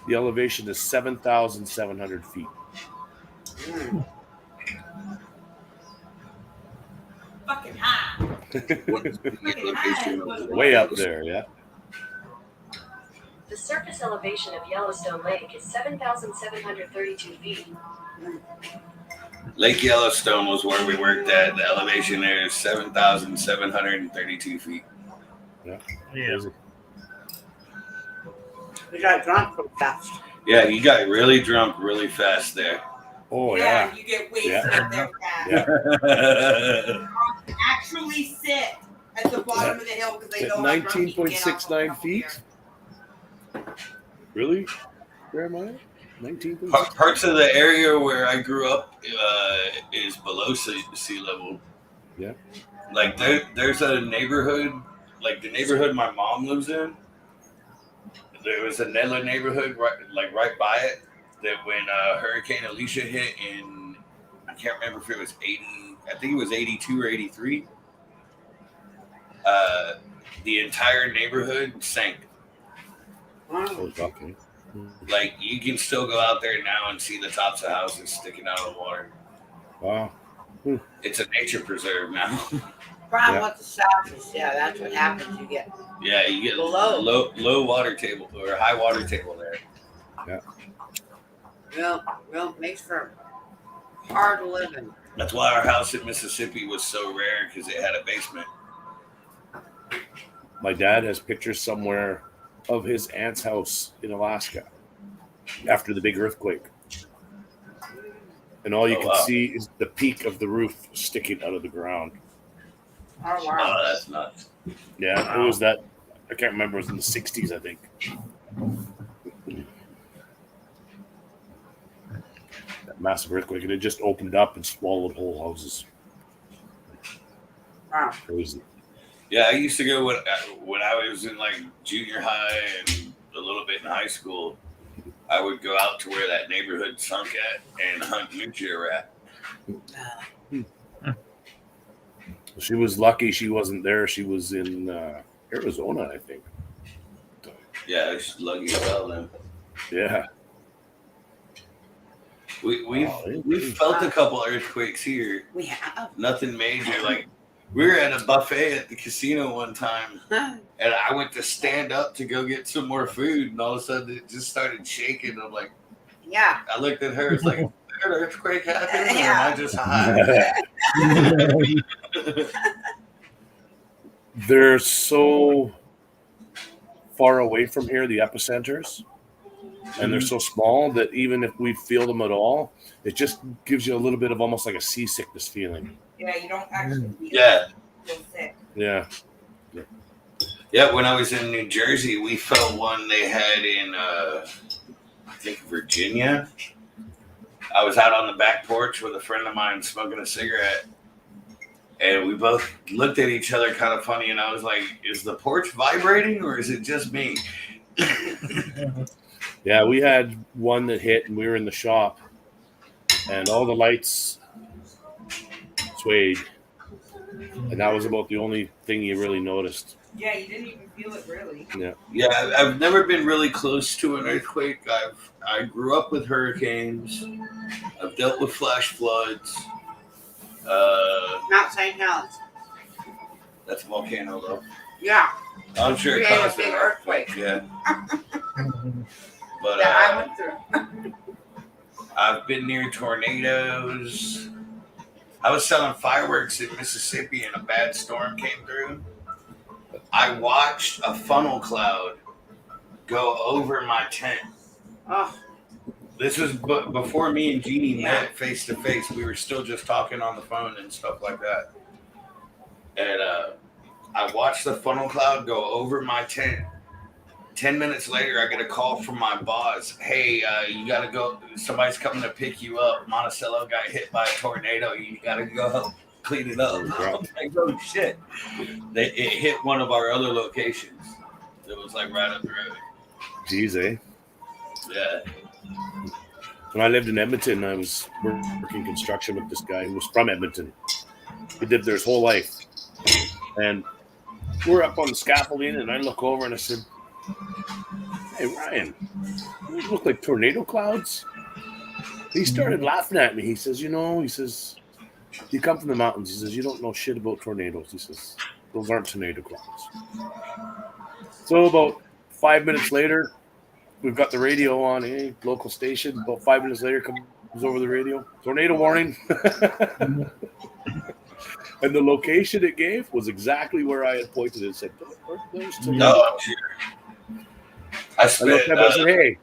the elevation is 7,700 feet. Fucking high. What is the elevation of Way up there, yeah. The surface elevation of Yellowstone Lake is 7,732 feet. Lake Yellowstone was where we worked at. The elevation there is 7,732 feet. Yeah. Yeah. We got drunk real fast. Yeah, you got really drunk really fast there. Oh yeah. You get wasted Yeah. up there fast. Yeah. Actually sit at the bottom of the hill because they At know how drunk you can get off 19.69 of feet. Really? Where am I? 19.6. Parts of the area where I grew up is below sea level. Yeah. Like there's a neighborhood, like the neighborhood my mom lives in. There was another neighborhood right by it that when Hurricane Alicia hit in, I can't remember if it was 80, I think it was 82 or 83. The entire neighborhood sank. Oh, okay. Like you can still go out there now and see the tops of houses sticking out of the water. Wow. It's a nature preserve now. Problem with the south is, that's what happens. You get Yeah, you get Below. low water table or high water table there. Yeah. well, makes for hard living. That's why our house in Mississippi was so rare because it had a basement. My dad has pictures somewhere of his aunt's house in Alaska after the big earthquake. And all you can see is the peak of the roof sticking out of the ground. Oh, wow. Oh, that's nuts. Yeah, it was that. I can't remember. It was in the 60s, I think. That massive earthquake. And it just opened up and swallowed whole houses. Wow. Crazy. Yeah, I used to go when I was in like junior high and a little bit in high school. I would go out to where that neighborhood sunk at and hunt nuclear rat. She was lucky she wasn't there. She was in Arizona, I think. Yeah, she's lucky as hell then. Yeah. We've felt a couple earthquakes here. We have. Nothing major. Like we were at a buffet at the casino one time, and I went to stand up to go get some more food, and all of a sudden it just started shaking. I'm like, Yeah. I looked at her. It's like, did an earthquake happen, or Yeah. am I just high? They're so far away from here, the epicenters, and they're so small that even if we feel them at all, it just gives you a little bit of almost like a seasickness feeling. Yeah, you don't actually Yeah. feel sick. Yeah. Yeah, when I was in New Jersey, we felt one they had in, I think, Virginia. I was out on the back porch with a friend of mine smoking a cigarette, and we both looked at each other kind of funny, and I was like, is the porch vibrating, or is it just me? Yeah, we had one that hit, and we were in the shop, and all the lights swayed, and that was about the only thing you really noticed. Yeah, you didn't even feel it really. Yeah. Yeah, I've never been really close to an earthquake. I grew up with hurricanes. I've dealt with flash floods. Mount St. Helens. That's a volcano, though. Yeah. I'm sure We it had a caused big an earthquake. Yeah. But That I went through. I've been near tornadoes. I was selling fireworks in Mississippi and a bad storm came through. I watched a funnel cloud go over my tent. Oh. This was before me and Jeannie met face to face. We were still just talking on the phone and stuff like that. And I watched the funnel cloud go over my tent. 10 minutes later, I get a call from my boss. Hey, you got to go. Somebody's coming to pick you up. Monticello got hit by a tornado. You got to go help clean it up. I'm like, oh, shit. It hit one of our other locations. It was like right up the road. Jeez, eh? Yeah. When I lived in Edmonton, I was working construction with this guy who was from Edmonton. He lived there his whole life. And we're up on the scaffolding, and I look over and I said, hey, Ryan, those look like tornado clouds. He started laughing at me. He says, you come from the mountains. He says, you don't know shit about tornadoes. He says, those aren't tornado clouds. So about 5 minutes later, we've got the radio on, local station. About 5 minutes later, come was over the radio. Tornado warning. And the location it gave was exactly where I had pointed and said, "There's tornado." No, I I looked spent up and said, "Hey,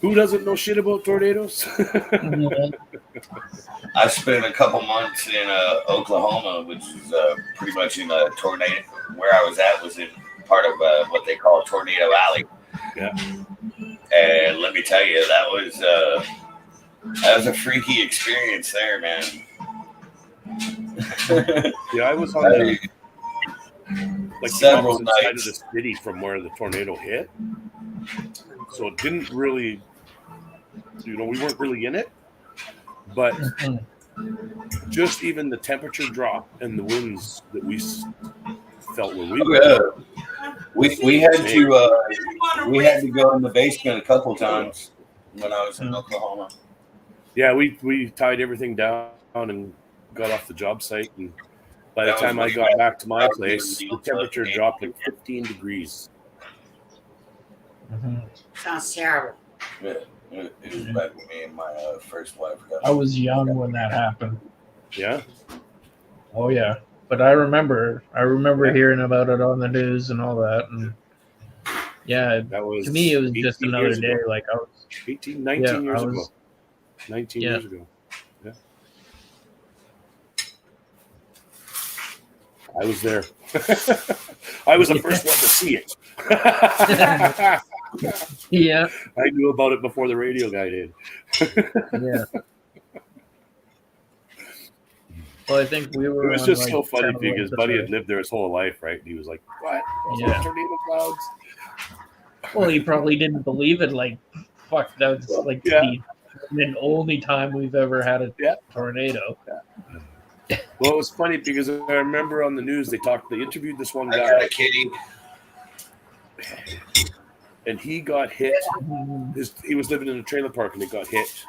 who doesn't know shit about tornadoes?" I spent a couple months in Oklahoma, which is pretty much in a tornado. Where I was at was in part of what they call Tornado Alley. Yeah. And let me tell you, that was a freaky experience there, man. Yeah, I was on the several opposite side of nights. the city from where the tornado hit, so it didn't really, we weren't really in it, but just even the temperature drop and the winds that we felt where we were. We had to go in the basement a couple times when I was in Oklahoma. Yeah, we tied everything down and got off the job site, and by the time I got back to my place, the temperature dropped like 15 degrees. Sounds terrible. Yeah, it was back with me and my first wife. I was young when that happened. Yeah. Oh yeah, but I remember hearing about it on the news and all that, and yeah, that was to me it was just another day. Ago. Like I was 19 years ago. 19 years ago. Yeah. I was there. I was the first one to see it. Yeah. I knew about it before the radio guy did. Yeah. Well, I think we were. It was just so funny because Buddy had lived there his whole life, right? And he was like, "What? Yeah. Tornado clouds?" Well, he probably didn't believe it. Like, fuck, that's like the only time we've ever had a tornado. Yeah. Well, it was funny because I remember on the news they interviewed this one guy. I got a kitty. And he got hit. He was living in a trailer park and he got hit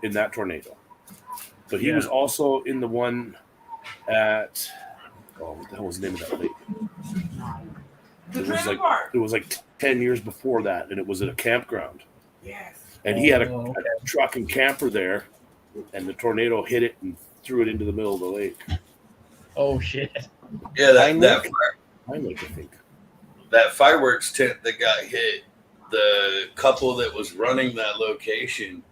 in that tornado. But he was also in the one at what the hell was the name of that lake? It was like 10 years before that, and it was at a campground. Yes. And he had a truck and camper there, and the tornado hit it and threw it into the middle of the lake. Oh shit! Yeah, I think that fireworks tent that got hit. The couple that was running that location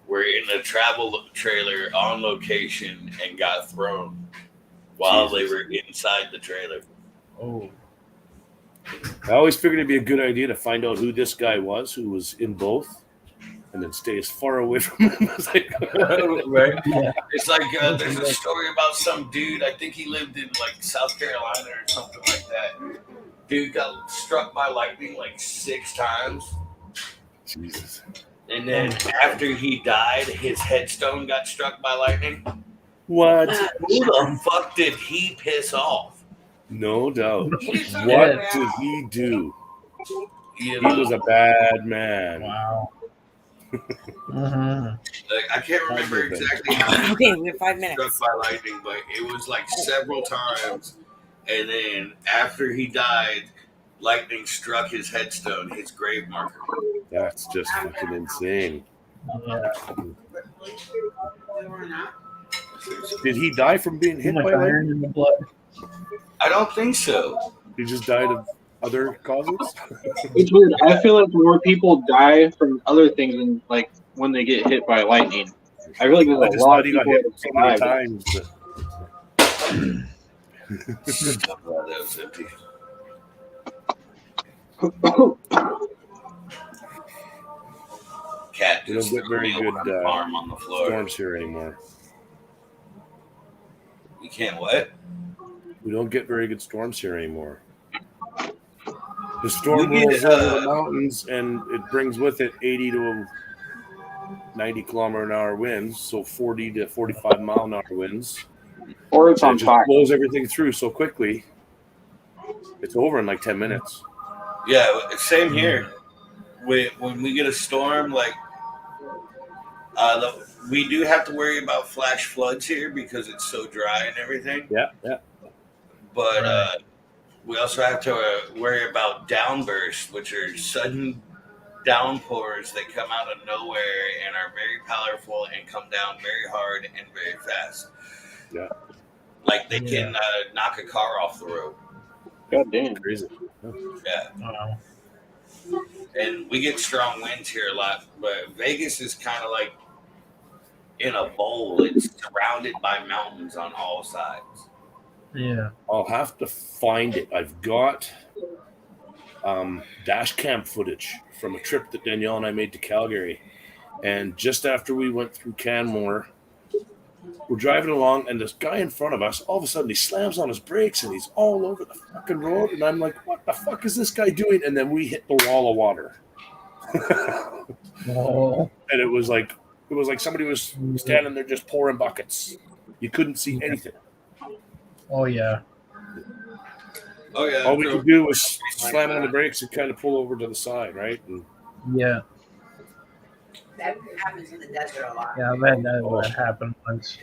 were in a travel trailer on location and got thrown while they were inside the trailer. Oh. I always figured it'd be a good idea to find out who this guy was, who was in both, and then stay as far away from him as I could. Right? Yeah. It's like there's a story about some dude. I think he lived in like South Carolina or something like that. Dude got struck by lightning like 6 times. Jesus. And then after he died, his headstone got struck by lightning. What? Who the fuck did he piss off? No doubt. What did he do? He was a bad man. Wow. Like, I can't remember exactly how Okay, we have 5 minutes. struck by lightning, but it was like several times. And then after he died, lightning struck his headstone, his grave marker. That's just fucking insane. Yeah. Did he die from being hit by iron lightning? in the blood. I don't think so. He just died of other causes? It's weird. I feel like more people die from other things than like when they get hit by lightning. I feel like I there's a just lot thought of he got people hit that so many survive. times. I'm glad that was empty. Cat We don't just get very good arm on the floor. storms here anymore. You can't what? We don't get very good storms here anymore. The storm We get, rolls over the mountains and it brings with it 80 to 90 kilometer an hour winds, so 40 to 45 mile an hour winds. Or it's And on it just fire. blows everything through so quickly. It's over in like 10 minutes. Yeah, same here. When we get a storm, like we do have to worry about flash floods here because it's so dry and everything. Yeah. But we also have to worry about downbursts, which are sudden downpours that come out of nowhere and are very powerful and come down very hard and very fast. Yeah. Like they can knock a car off the road. God damn. Crazy. Yeah. Wow. And we get strong winds here a lot, but Vegas is kind of like in a bowl. It's surrounded by mountains on all sides. Yeah. I'll have to find it. I've got dash cam footage from a trip that Danielle and I made to Calgary. And just after we went through Canmore, we're driving along, and this guy in front of us, all of a sudden, he slams on his brakes, and he's all over the fucking road. And I'm like, what the fuck is this guy doing? And then we hit the wall of water. Oh. And it was like somebody was standing there just pouring buckets. You couldn't see anything. Oh, yeah. Oh yeah. All we could do was slam on the brakes and kind of pull over to the side, right? And Yeah. That happens in the desert a lot. Yeah, that happened once.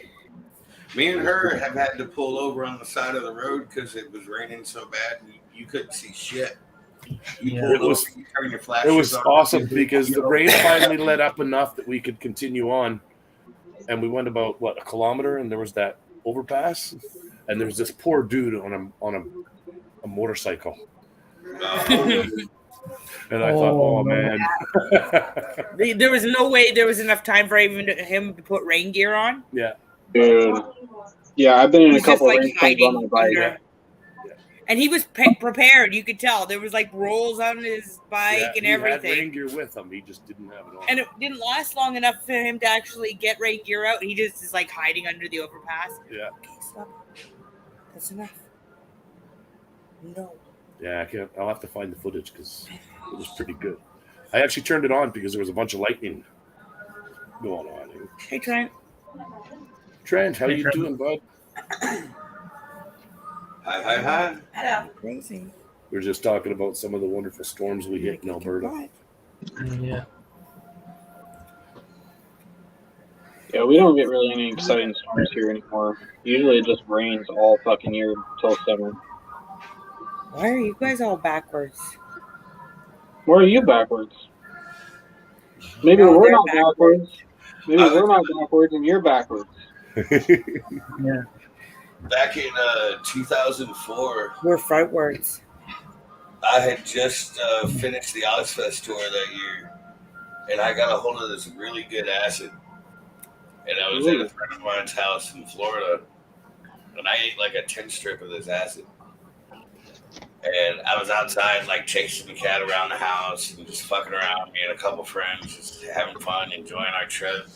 Me and her have had to pull over on the side of the road because it was raining so bad you couldn't see shit. It was awesome because the rain finally let up enough that we could continue on, and we went about a kilometer, and there was that overpass, and there was this poor dude on a motorcycle, and I thought, oh man, there was no way there was enough time for him to put rain gear on. Yeah, dude. Yeah, I've been in He's a couple just, of like, rain hiding on my bike. under. And he was prepared. You could tell there was like rolls on his bike and everything. He had rain gear with him. He just didn't have it on. And it didn't last long enough for him to actually get rain gear out. He just is like hiding under the overpass. Yeah. Okay, stop. That's enough. No. Yeah, I'll have to find the footage because it was pretty good. I actually turned it on because there was a bunch of lightning going on. Hey, Trent. Trent, how you doing, bud? Hi. Hello. Crazy. We were just talking about some of the wonderful storms we hit in Alberta. Yeah. Yeah, we don't get really any exciting storms here anymore. Usually it just rains all fucking year till summer. Why are you guys all backwards? Why are you backwards? Maybe No, we're they're not backwards. Maybe we're not backwards and you're backwards. Yeah. Back in 2004, We're frontwards. I had just finished the Ozfest tour that year, and I got a hold of this really good acid. And I was at a friend of mine's house in Florida, and I ate like a 10 strip of this acid. And I was outside, like chasing the cat around the house and just fucking around, me and a couple friends, just having fun, enjoying our trip.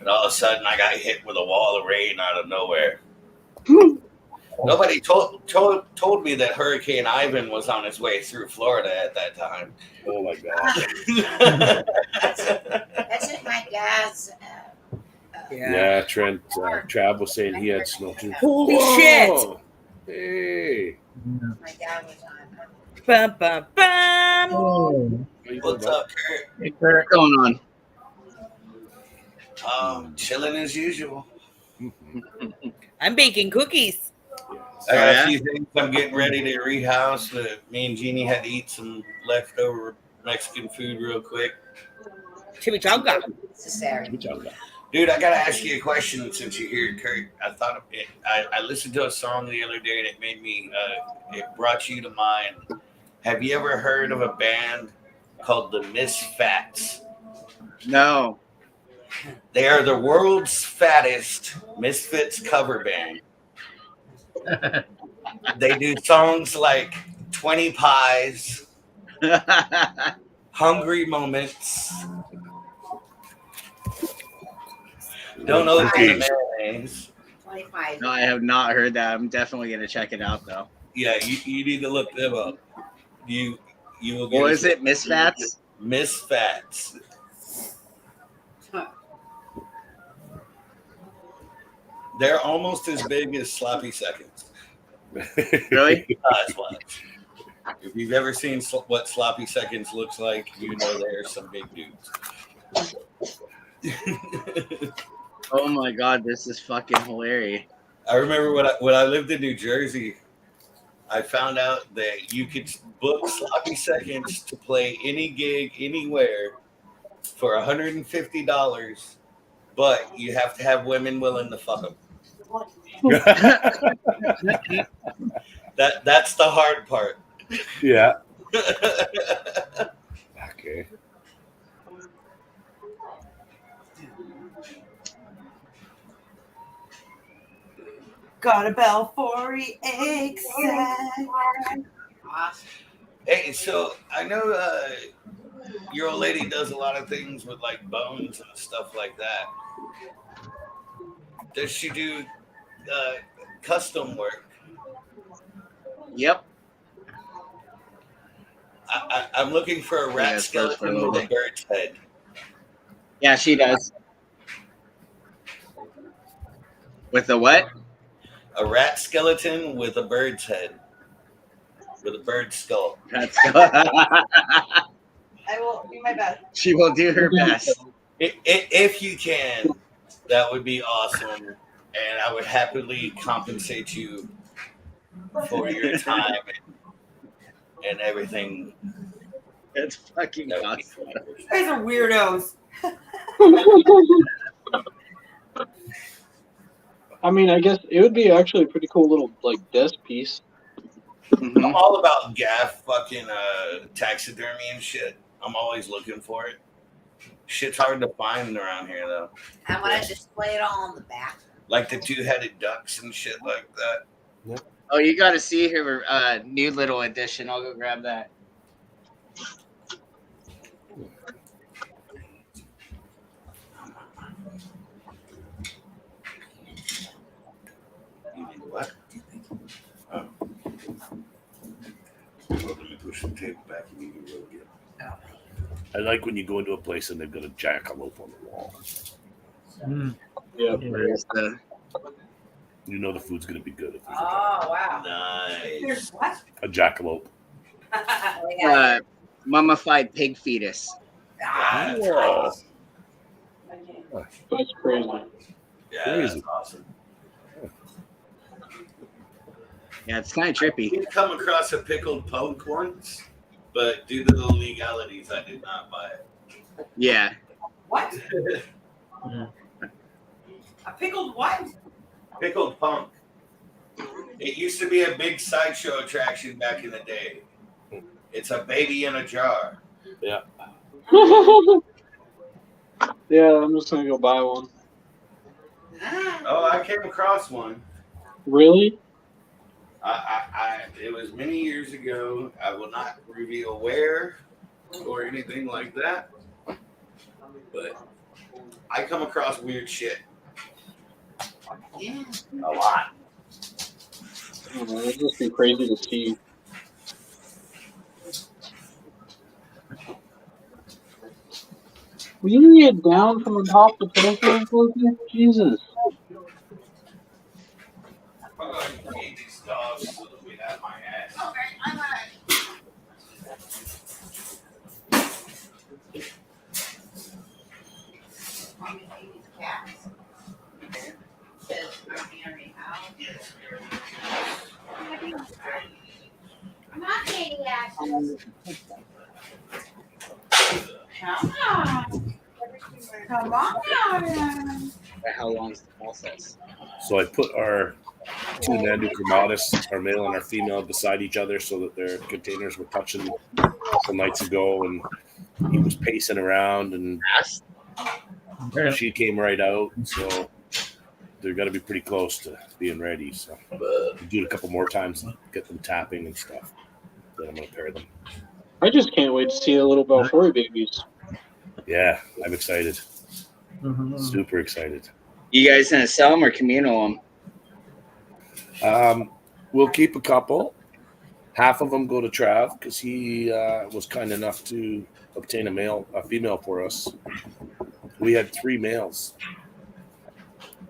And all of a sudden, I got hit with a wall of rain out of nowhere. Nobody told me that Hurricane Ivan was on his way through Florida at that time. Oh my god! That's just my dad's. Yeah, Trent. Trav was saying he had snow too. Holy shit! Hey. My dad was on. Bum, bum, bum. Oh. What's up, Kurt? Hey, Kurt, what's going on? Chilling as usual. I'm baking cookies. I got a few things I'm getting ready to rehouse. Me and Jeannie had to eat some leftover Mexican food real quick. Chimichanga. Dude, I gotta ask you a question since you're here, Kurt. I thought I listened to a song the other day and it made me. It brought you to mind. Have you ever heard of a band called the Misfats? No. They are the world's fattest Misfits cover band. They do songs like 20 Pies, Hungry Moments, Don't Know the Kind of Mayonnaise. 25. No, I have not heard that. I'm definitely going to check it out, though. Yeah, you need to look them up. You will get. What is it, Misfats? Misfats. They're almost as big as Sloppy Seconds. Really? If you've ever seen what Sloppy Seconds looks like, you know they're some big dudes. Oh my god, this is fucking hilarious. I remember when I lived in New Jersey, I found out that you could book Sloppy Seconds to play any gig anywhere for $150, but you have to have women willing to fuck them. That's the hard part. Yeah. Okay. Got a Belfort exact. Hey, so I know your old lady does a lot of things with like bones and stuff like that. Does she do custom work? Yep. I'm looking for a rat skeleton with a bird's head. Yeah, she does. With the what? A rat skeleton with a bird's head. With a bird's skull. I will do my best. She will do her best. If you can, that would be awesome. And I would happily compensate you for your time and everything. That's fucking awesome. You guys are weirdos. I mean, I guess it would be actually a pretty cool little like desk piece. I'm all about gaff fucking taxidermy and shit. I'm always looking for it. Shit's hard to find around here though. I want to display it all on the back. Like the two-headed ducks and shit like that. Oh, you got to see her new little edition. I'll go grab that. What? Oh. Let me push the tape back and you can really get it. I like when you go into a place and they've got a jackalope on the wall. Yeah. You know the food's going to be good. If Oh, wow. Nice. There's what? a jackalope. Mummified pig fetus. Whoa. That's crazy. Yeah, Crazy. that's awesome. Yeah, it's kind of trippy. We've come across a pickled punk once, but due to the legalities, I did not buy it. Yeah. What? A pickled what? Pickled punk. It used to be a big sideshow attraction back in the day. It's a baby in a jar. Yeah. Yeah, I'm just gonna go buy one. Oh, I came across one. Really? It was many years ago. I will not reveal where or anything like that. But I come across weird shit. Yeah. A lot. I don't know, it'd just be crazy to see. Will you get down from the top of the telephone? Jesus. I'm going to feed these dogs so that we have my ass. Okay, I'm gonna. I'm gonna feed these cats. I'm not eating asses. Come on. Come on. How long is the process? So I put our two Nandu Crematis, our male and our female, beside each other so that their containers were touching a couple nights ago, and he was pacing around, and she came right out. So they're got to be pretty close to being ready. So we'll do it a couple more times and get them tapping and stuff. Then I'm going to pair them. I just can't wait to see the little Belfort babies. Yeah, I'm excited. Super excited. You guys gonna sell them or communal them? We'll keep a couple. Half of them go to Trav because he was kind enough to obtain a female for us. We had 3 males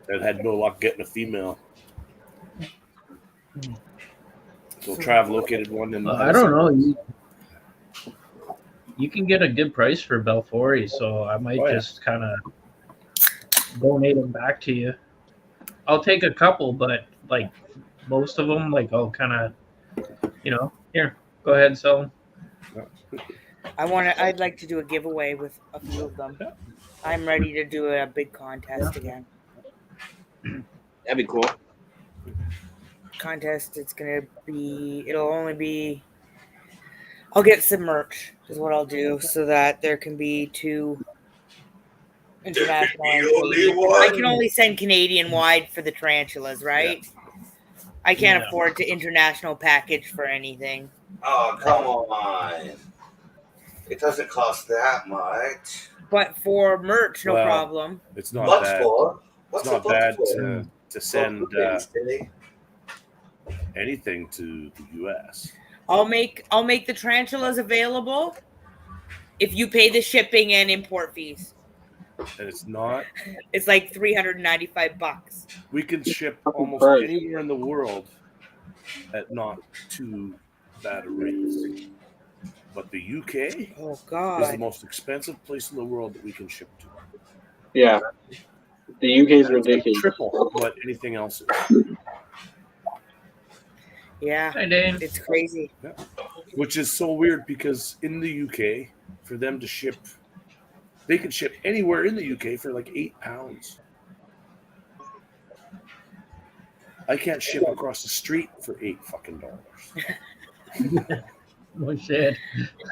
that had no luck getting a female. So Trav located one in. I don't know. You can get a good price for Belfori, so I might just kind of donate them back to you. I'll take a couple, but like most of them, like I'll kind of Here, go ahead and sell them. I'd like to do a giveaway with a few of them. I'm ready to do a big contest again. That'd be cool. Contest, I'll get some merch is what I'll do so that there can be 2 international and Canadian. I can only send Canadian wide for the tarantulas, right? Yeah. I can't afford to international package for anything. Oh, come on. It doesn't cost that much. But for merch, no problem. It's not bad. It's not bad to send anything to the U.S. I'll make the tarantulas available if you pay the shipping and import fees. And it's not. It's like $395. We can ship almost anywhere in the world at not too bad a rate. But the UK is the most expensive place in the world that we can ship to. Yeah. The UK is ridiculous. Like triple what anything else is. Yeah. Hi, Dane. It's crazy. Yeah. Which is so weird because in the UK, for them to ship, they can ship anywhere in the UK for like £8. I can't ship across the street for $8 fucking dollars. Oh, shit.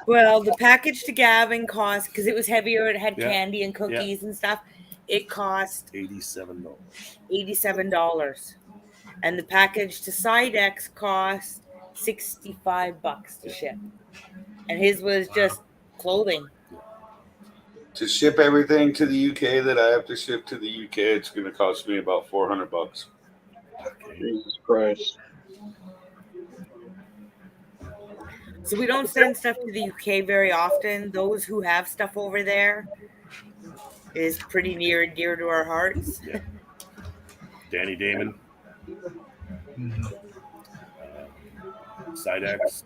Well, the package to Gavin cost, because it was heavier, it had candy and cookies and stuff, it cost $87. And the package to Sidex cost $65 to ship. And his was just clothing. To ship everything to the UK that I have to ship to the UK, it's going to cost me about $400. Jesus Christ. So we don't send stuff to the UK very often. Those who have stuff over there is pretty near and dear to our hearts. Yeah. Danny Damon. Sidex.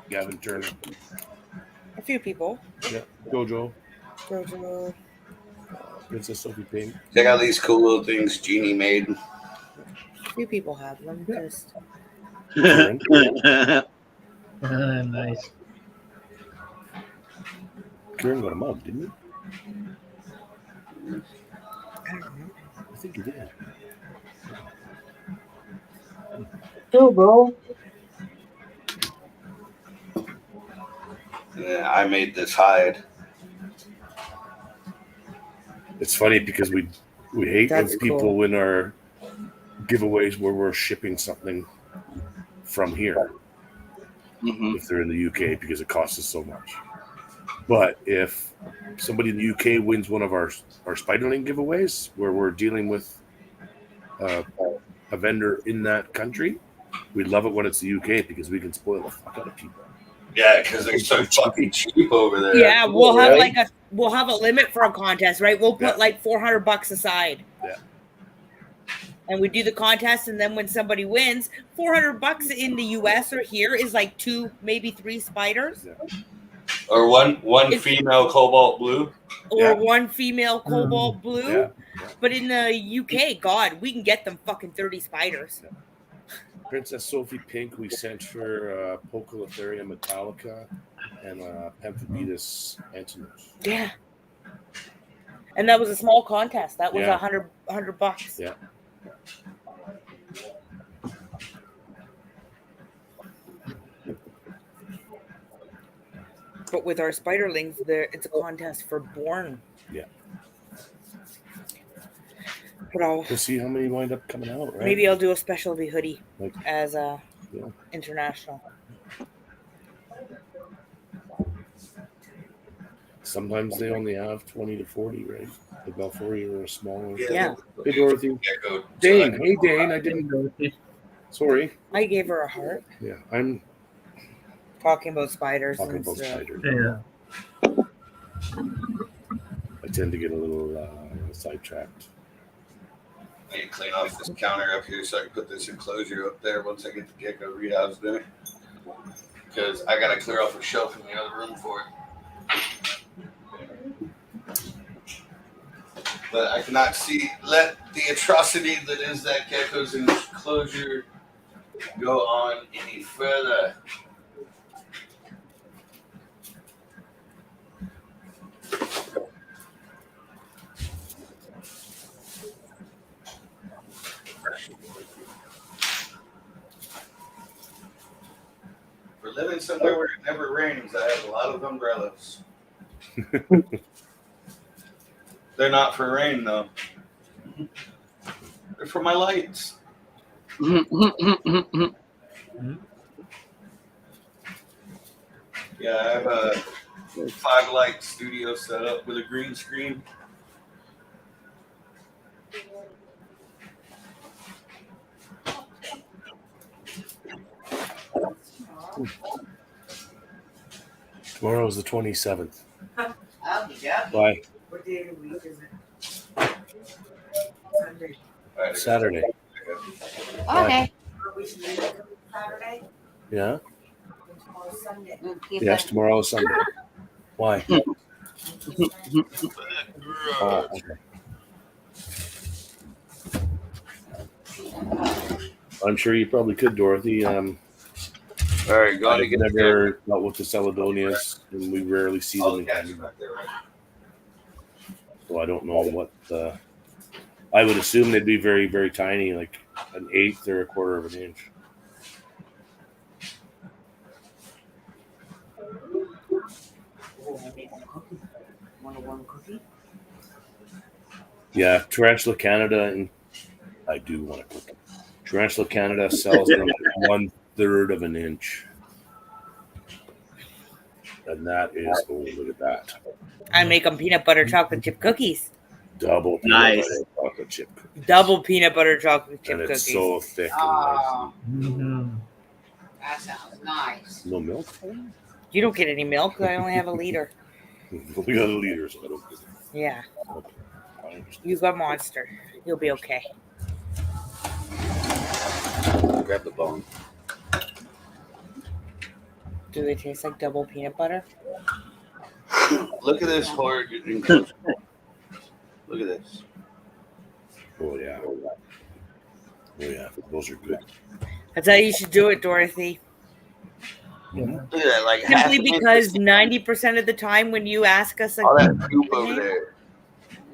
Gavin Turner. A few people. Yeah. Gojo. Princess Sophie Pink. Check out these cool little things Jeannie made. A few people have them. Just Nice. Kieran got a mug, didn't you? I don't know. I think you did. Go, bro. Yeah, I made this hide. It's funny because we hate when people win our giveaways where we're shipping something from here if they're in the UK because it costs us so much. But if somebody in the UK wins one of our Spiderling giveaways where we're dealing with a vendor in that country, we love it when it's the UK because we can spoil the fuck out of people. Yeah, because they're so fucking cheap over there. Yeah, we'll have a limit for a contest, right? We'll put like $400 aside. Yeah. And we do the contest, and then when somebody wins, $400 in the US or here is like 2, maybe 3 spiders. Yeah. Or one female cobalt blue. Or one female cobalt blue. Yeah. But in the UK, God, we can get them fucking 30 spiders. Yeah. Princess Sophie Pink, we sent for Poecilotheria metallica and Pemphibetus antinous. Yeah. And that was a small contest. That was $100. Yeah. But with our spiderlings, it's a contest for born. Yeah. But we'll see how many wind up coming out, right? Maybe I'll do a specialty hoodie as a Yeah. international. Sometimes they only have 20 to 40, right? The Balfouri are a small one. Yeah. Hey, Dorothy. Dane. Hey, Dane. I didn't know. Sorry. I gave her a heart. Yeah, I'm talking about spiders. Talking about spiders. Yeah. I tend to get a little sidetracked. I need to clean off this counter up here so I can put this enclosure up there once I get the gecko rehoused in it. Because I got to clear off a shelf in the other room for it. But I cannot let the atrocity that is that gecko's enclosure go on any further. For living somewhere where it never rains, I have a lot of umbrellas. They're not for rain, though. They're for my lights. Yeah, I have a 5-light studio set up with a green screen. Tomorrow's the 27th. Yeah. Why? What day of the week is it? Sunday. Saturday. Okay. We should leave it Saturday. Yeah? And tomorrow's Sunday. Yes, tomorrow is Sunday. Why? Oh, okay. I'm sure you probably could, Dorothy. All right, got to I've get never dealt with the Celadonias, and we rarely see them in Canada. So I don't know what. I would assume they'd be very, very tiny, like an eighth or a quarter of an inch. Want a warm cookie? Yeah, Tarantula Canada, and I do want a cookie. Tarantula Canada sells them 1/3 of an inch. And that is, oh, look at that. I make them peanut butter chocolate chip cookies. Double peanut Nice. butter chocolate chip cookies. Double peanut butter chocolate chip And it's cookies. so thick and Oh, Mhm. that sounds nice. nice. No milk? You don't get any milk. I only have a liter. We got a liter, so I don't get it. Yeah. Okay. I understand. You got Monster. You'll be okay. grab the bone. Do they taste like double peanut butter? Look at this horrid enclosure. Look at this. Oh, yeah. Oh, yeah. Those are good. That's how you should do it, Dorothy. Mm-hmm. Look at that, like half Simply an inch. because 90% of the time when you ask us, all like, that poop over there.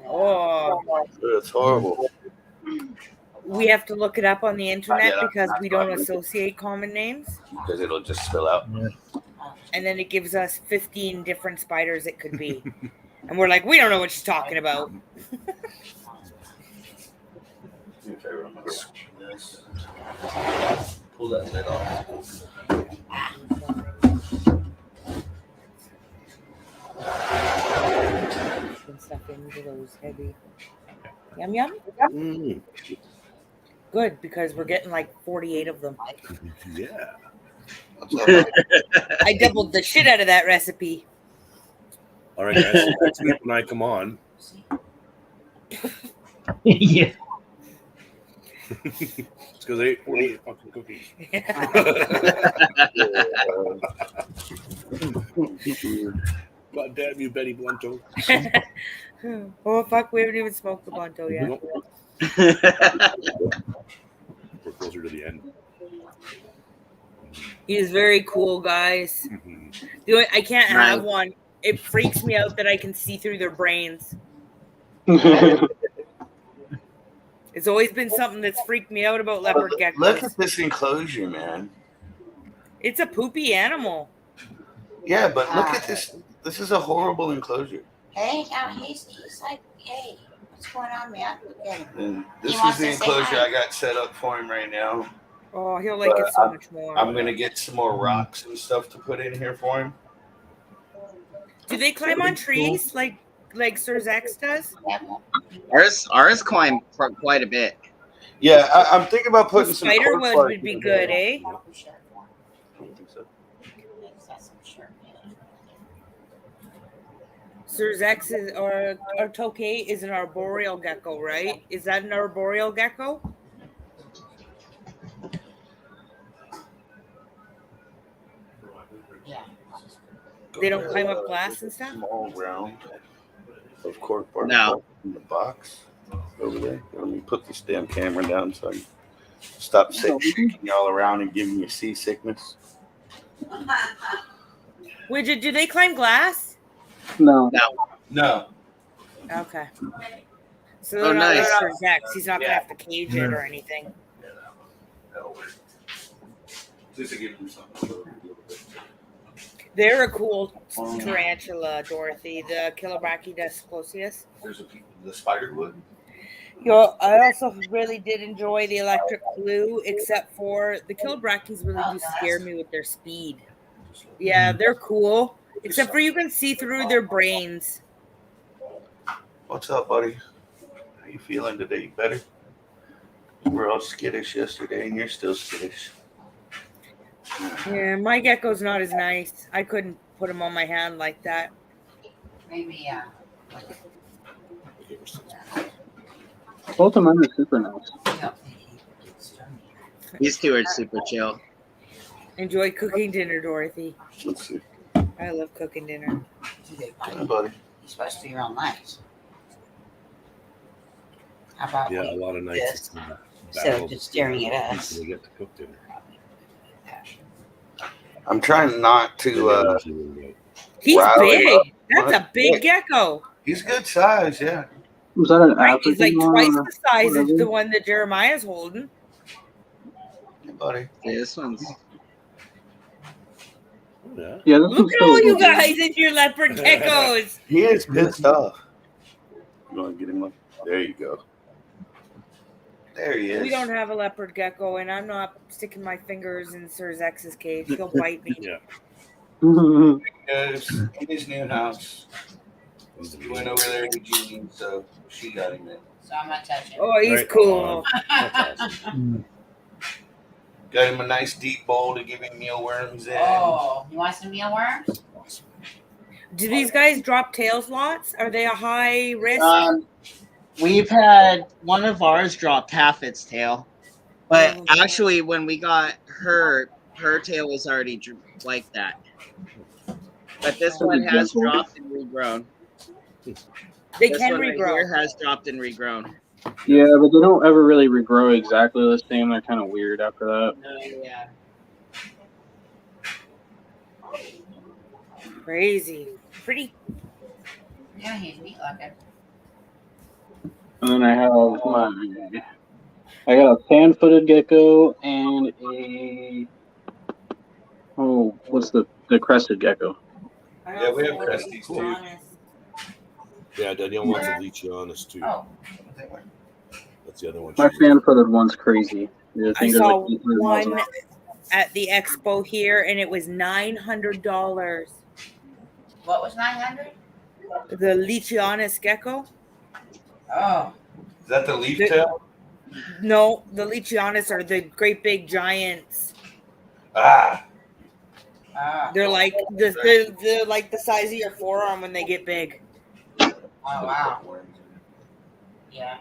oh, It's horrible. we have to look it up on the internet Yeah, because that's we don't fine. associate common names. Because it'll just spill out. And then it gives us 15 different spiders it could be. And we're like, we don't know what she's talking about. Pull that lid off. And stuff into those heavy. Yum yum. Mm. Good, because we're getting like 48 of them. Yeah. I doubled the shit out of that recipe. All right, guys. Next week when I come on. Yeah. It's because I ate 48 fucking cookies. God damn you, Betty Blunto. Oh, fuck, we haven't even smoked the Bonto yet. Nope. We're closer to the end. He is very cool, guys. I can't have one. It freaks me out that I can see through their brains. It's always been something that's freaked me out about leopard geckos. Look at this enclosure, man. It's a poopy animal. Yeah, but look at this. This is a horrible enclosure. Hey, now he's like, hey, what's going on, man? Look at him. And this He is wants the to say enclosure hi. I got set up for him right now. Oh, he'll like it so much more. I'm gonna get some more rocks and stuff to put in here for him. Do they climb on trees like Sir Zex does? Ours climb for quite a bit. Yeah, I'm thinking about putting some Spider cork wood bark would be in good, there. eh? I don't think so. Sir Zex is, or Tokay is an arboreal gecko, right? Is that an arboreal gecko? Yeah. They don't climb up glass and stuff? Small round of cork bark No. in the box over there. Let me put this damn camera down so I can Stop shaking y'all around and giving you seasickness. Widget, do they climb glass? No. No. Okay. So they're not nice. for Zex. He's not gonna have to cage it or anything. Just to give him something. They're a cool tarantula, Dorothy. The Kilobrachydisclosius. There's the spider wood. I also really did enjoy the electric blue, except for the Kilobrachys really do scare me with their speed. Yeah, they're cool, except for you can see through their brains. What's up, buddy? How you feeling today? Better? You were all skittish yesterday, and you're still skittish. Yeah, my gecko's not as nice. I couldn't put him on my hand like that. Maybe, Both of mine are super nice. These two are super chill. Enjoy cooking dinner, Dorothy. Let's see. I love cooking dinner. Hi, buddy. You're supposed to do your own nights. How about Yeah, a lot of nights. this? It's Instead of just staring at us. People get to cook dinner. I'm trying not to. He's rally big. up. That's What? a big gecko. He's good size, yeah. Was that an Right, he's like African twice one? the size as whatever? the one that Jeremiah's holding. Hey, buddy. Yeah, this one's. Yeah. Yeah, this Look one's at all still you guys and your leopard geckos. He is pissed off. You want to get him up? There you go. There he is. We don't have a leopard gecko, and I'm not sticking my fingers in Sir Zex's cage. He'll bite me. Yeah. He goes in his new house. He went over there to Jean, so she got him in. So I'm not touching. Oh, he's Right cool. That's awesome. Got him a nice deep bowl to give him mealworms in. Oh, you want some mealworms? Do these guys drop tails lots? Are they a high risk? We've had one of ours dropped half its tail, but actually, when we got her tail was already like that. But this one has dropped and regrown. They This can one right regrow. here has dropped and regrown. Yeah, but they don't ever really regrow exactly the same. They're kind of weird after that. Yeah. Crazy. Pretty. Yeah, he's neat looking. And then I got a fan-footed gecko and what's the Crested Gecko? Yeah, we have Cresties too. Yeah, Danielle wants a Leachianus too. Oh. That's the other one. My fan-footed one's crazy. I I think they're saw like 800 miles an one hour. at the expo here, and it was $900. What was 900? The Leachianus gecko? Oh. Is that the leaf tail? No, the Leachianus are the great big giants. Ah. They're like they're like the size of your forearm when they get big. Oh, wow. Yeah.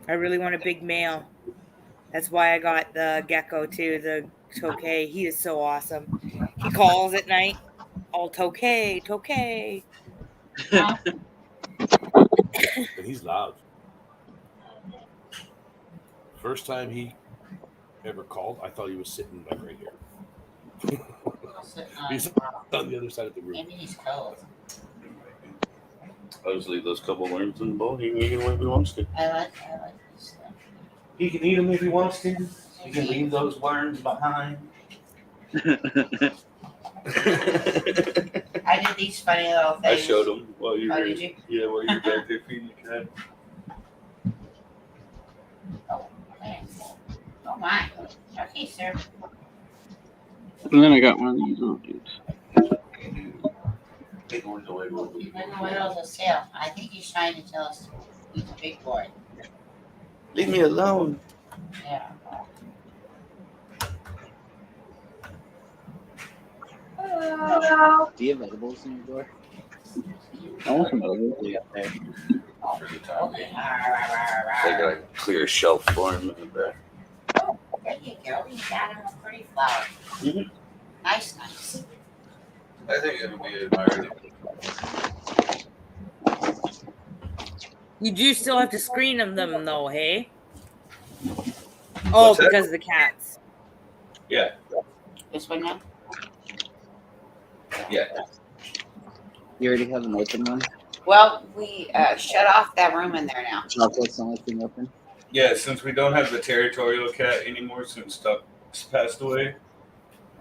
I really want a big male. That's why I got the gecko too, the Tokay. He is so awesome. He calls at night, all Tokay, Tokay. And he's loud. First time he ever called, I thought he was sitting like right here. He's on the other side of the room. Maybe he's cold. I'll just leave those couple worms in the bowl. He can eat them if he wants to. I like this stuff. He can eat them if he wants to. You can leave those worms behind. I did these funny little things. I showed him while you Oh, were did you? Yeah, while you were back there feeding the cat. Oh, man. Oh, my. Okay, sir. And then I got one of these little dudes. Big one's away from me. What else is sale? I think he's trying to tell us he's a big boy. Leave me alone. Yeah. Do you have edibles in your door? I want some of those. Yeah, there. They got a clear shelf for him in the back. Oh, there you go. You got him a pretty flower. Mhm. Nice, nice. I think it'll be admired. You do still have to screen them though, hey? Oh, What's that? because of the cats. Yeah. This one now? Yeah. You already have an open one? Well, we shut off that room in there now. Chocolate's the only thing open? Yeah, since we don't have the territorial cat anymore since Tuck's passed away,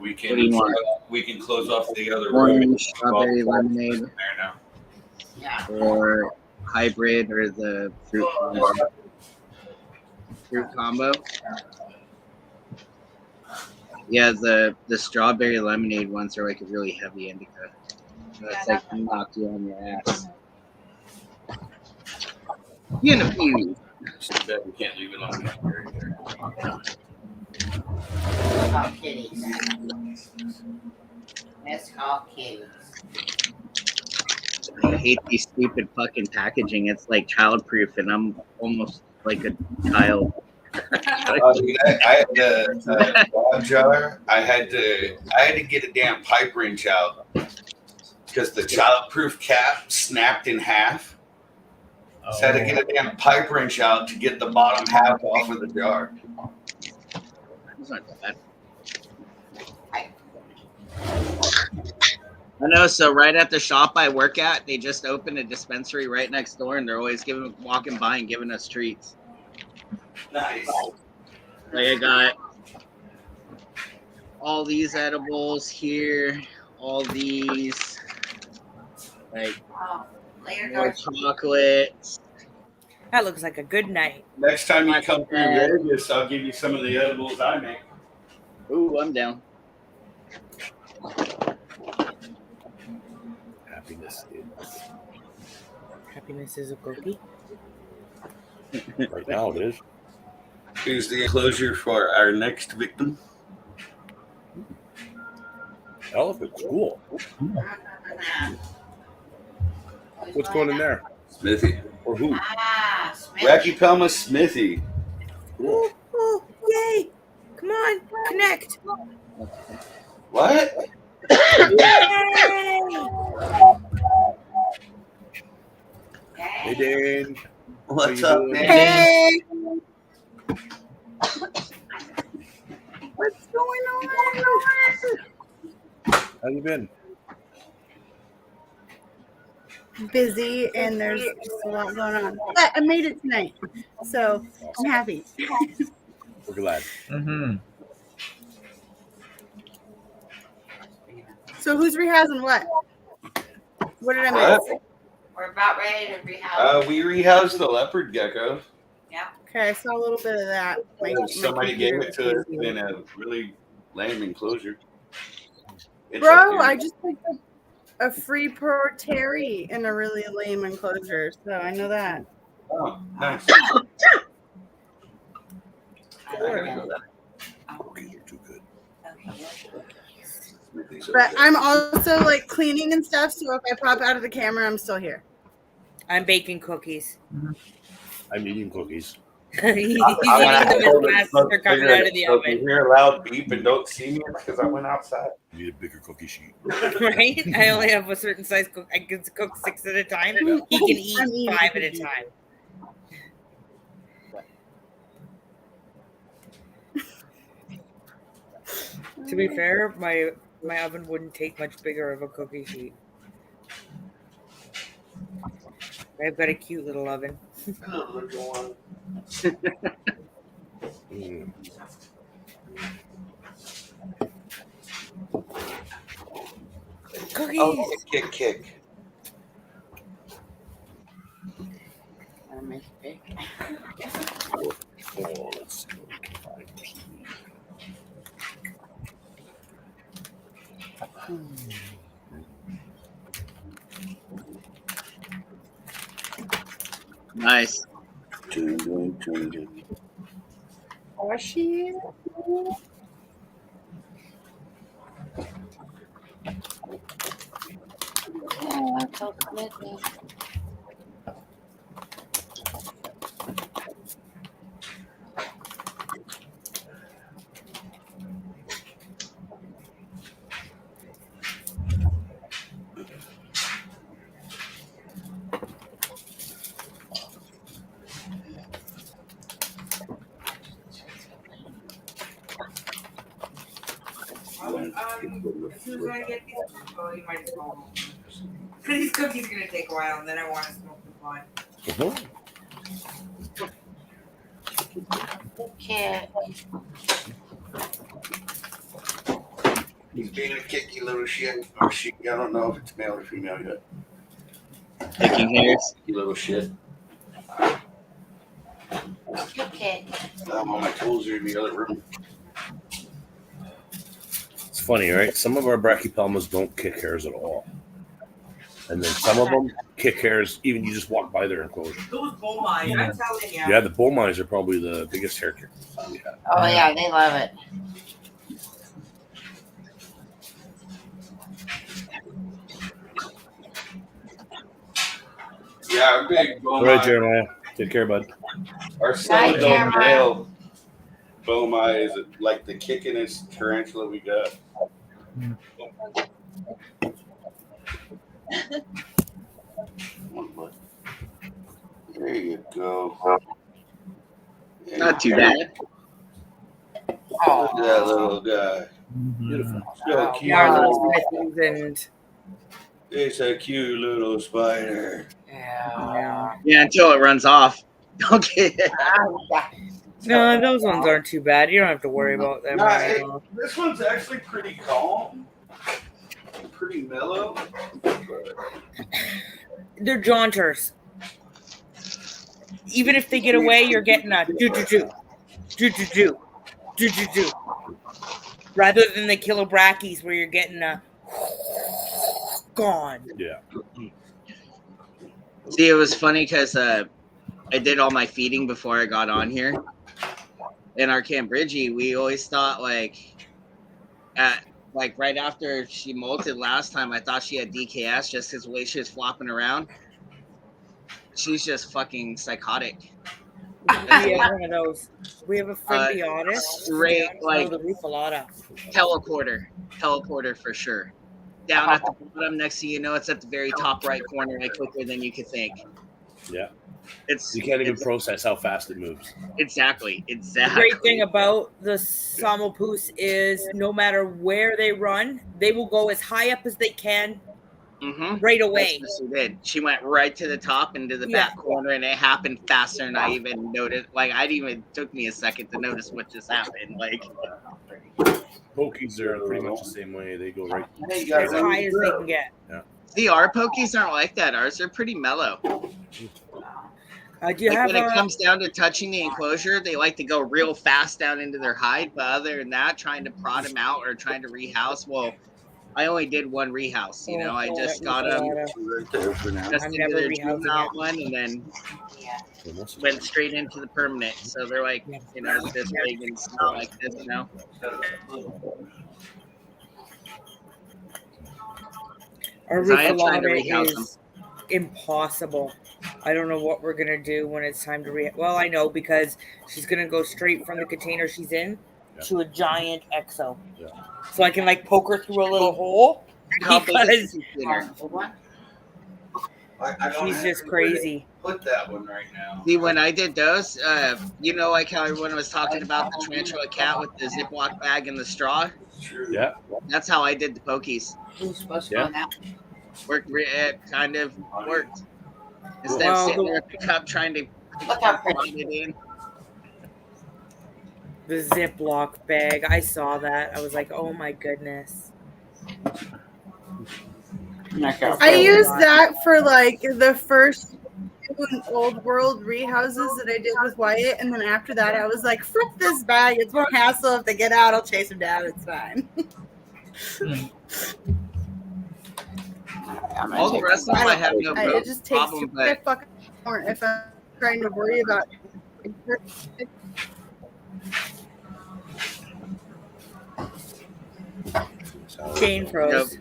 we What do you want? can close off the other room. Orange, strawberry lemonade, There now. Yeah. or hybrid, or the fruit combo. Fruit combo? Yeah, the strawberry lemonade ones are like a really heavy indica. That's like knock you on your ass. You know, It's too bad we can't leave it on there. Call kitties. Let's call kitties. I hate these stupid fucking packaging. It's like childproof, and I'm almost like a child. Dude, I had a dog jar. I had to get a damn pipe wrench out because the childproof cap snapped in half. So I had to get a damn pipe wrench out to get the bottom half off of the jar. It's not that bad. I know. So right at the shop I work at, they just opened a dispensary right next door, and they're always walking by and giving us treats. Nice. Like I got all these edibles here, all these, like more chocolates. That looks like a good night. Next time you come through Vegas, I'll give you some of the edibles I make. Ooh, I'm down. Happiness is a cookie. Right now it is. Here's the enclosure for our next victim. Elephant's cool. What's going in there? Smithy. Or who? Ah, Smith. Brachypelma Smithy. Ooh, ooh, yay! Come on, connect. What? Yay! Hey, Dane. What's How you up, doing? man? Hey! What's going on? How you been? Busy, and there's just a lot going on. But I made it tonight, so I'm happy. We're glad. Mm-hmm. So who's rehousing what? What did I miss? What? We're about ready to rehouse. We rehoused the leopard gecko. Yeah. Okay, I saw a little bit of that. Somebody gave it to us in a really lame enclosure. It's Bro, up here. I just picked up a free per Terry in a really lame enclosure, so I know that. Oh, nice. Cookies are too good. But I'm also like cleaning and stuff, so if I pop out of the camera, I'm still here. I'm baking cookies. I'm eating cookies. He's eating them as fast as they're coming out of the So if you oven. hear a loud beep and don't see me, it's because I went outside. You need a bigger cookie sheet. Right? I only have a certain size cook. I can cook 6 at a time. He can eat I'm eating 5 at a cookies. time. To be fair, my oven wouldn't take much bigger of a cookie sheet. I've got a cute little oven. Mm. Cookies! Oh, kick. Wanna make it big? Oh, let's see what we can find. Nice. Oh, shit. Oh, I felt good. As soon as I get these, oh, you might as well. These cookies gonna take a while, and then I want to smoke the blunt. Okay. He's being a kicky little shit. Or she, I don't know if it's male or female yet. Kicking hairs. You little shit. Okay. All my tools are in the other room. It's funny, right? Some of our brachypelmas don't kick hairs at all. And then some of them kick hairs, even you just walk by their enclosure. Those bull mines, I'm telling you. Yeah, the bull mines are probably the biggest hair kickers we have. Oh yeah, they love it. Yeah, our big All right, Jeremiah. Take care, bud. Our Celadon male boma is like the kickingest tarantula we got. There you go. Not too bad. Look at that little guy. Beautiful. So cute. And It's a cute little spider. yeah. Yeah, until it runs off. Okay. No, those ones aren't too bad. You don't have to worry about them. This one's actually pretty calm. Pretty mellow. They're jaunters. Even if they get away, you're getting a do. Rather than the killer brackies where you're getting a gone. Yeah. See, it was funny because I did all my feeding before I got on here. In our Camp Bridgie, we always thought like right after she molted last time, I thought she had DKS just because the way she was flopping around. She's just fucking psychotic. Yeah, one of those. We have a friendly honest. Straight like the Rufalata. Teleporter for sure. Down at the bottom, next thing you know, it's at the very top right corner, like quicker than you could think. Yeah. You can't even process how fast it moves. Exactly. The great thing about the Samopoose is no matter where they run, they will go as high up as they can right away. That's what she did. She went right to the top into the back corner, and it happened faster than I even noticed. Like, took me a second to notice what just happened. Like, Pokies are pretty much the same way. They go right as high as they can get. Yeah. See, our pokies aren't like that. Ours are pretty mellow. Do you have when it comes down to touching the enclosure, they like to go real fast down into their hide. But other than that, trying to prod them out or trying to rehouse, well, I only did one rehouse. You know, I just got them just into their juvenile one, and then went straight into the permanent. So they're like, you know, this big and small like this, you know. Our Rufalata is impossible. I don't know what we're gonna do when it's time to well, I know because she's gonna go straight from the container she's in to a giant exo. Yeah. So I can like poke her through a little hole because she's just crazy. Put that one right now. See, when I did those, you know, like how everyone was talking about the tarantula cat with the Ziploc bag and the straw? Yeah. That's how I did the pokies. Who's supposed to go now? It kind of worked. Instead of sitting there at the cup trying to Look how pretty it in. The Ziploc bag. I saw that. I was like, oh my goodness. I used that for like the first old world rehouses that I did with Wyatt, and then after that I was like, frick this bag, it's more hassle. If they get out, I'll chase them down, it's fine. All the rest of them I have no it just takes problem, too much fucking more if I'm trying to worry about Jane froze.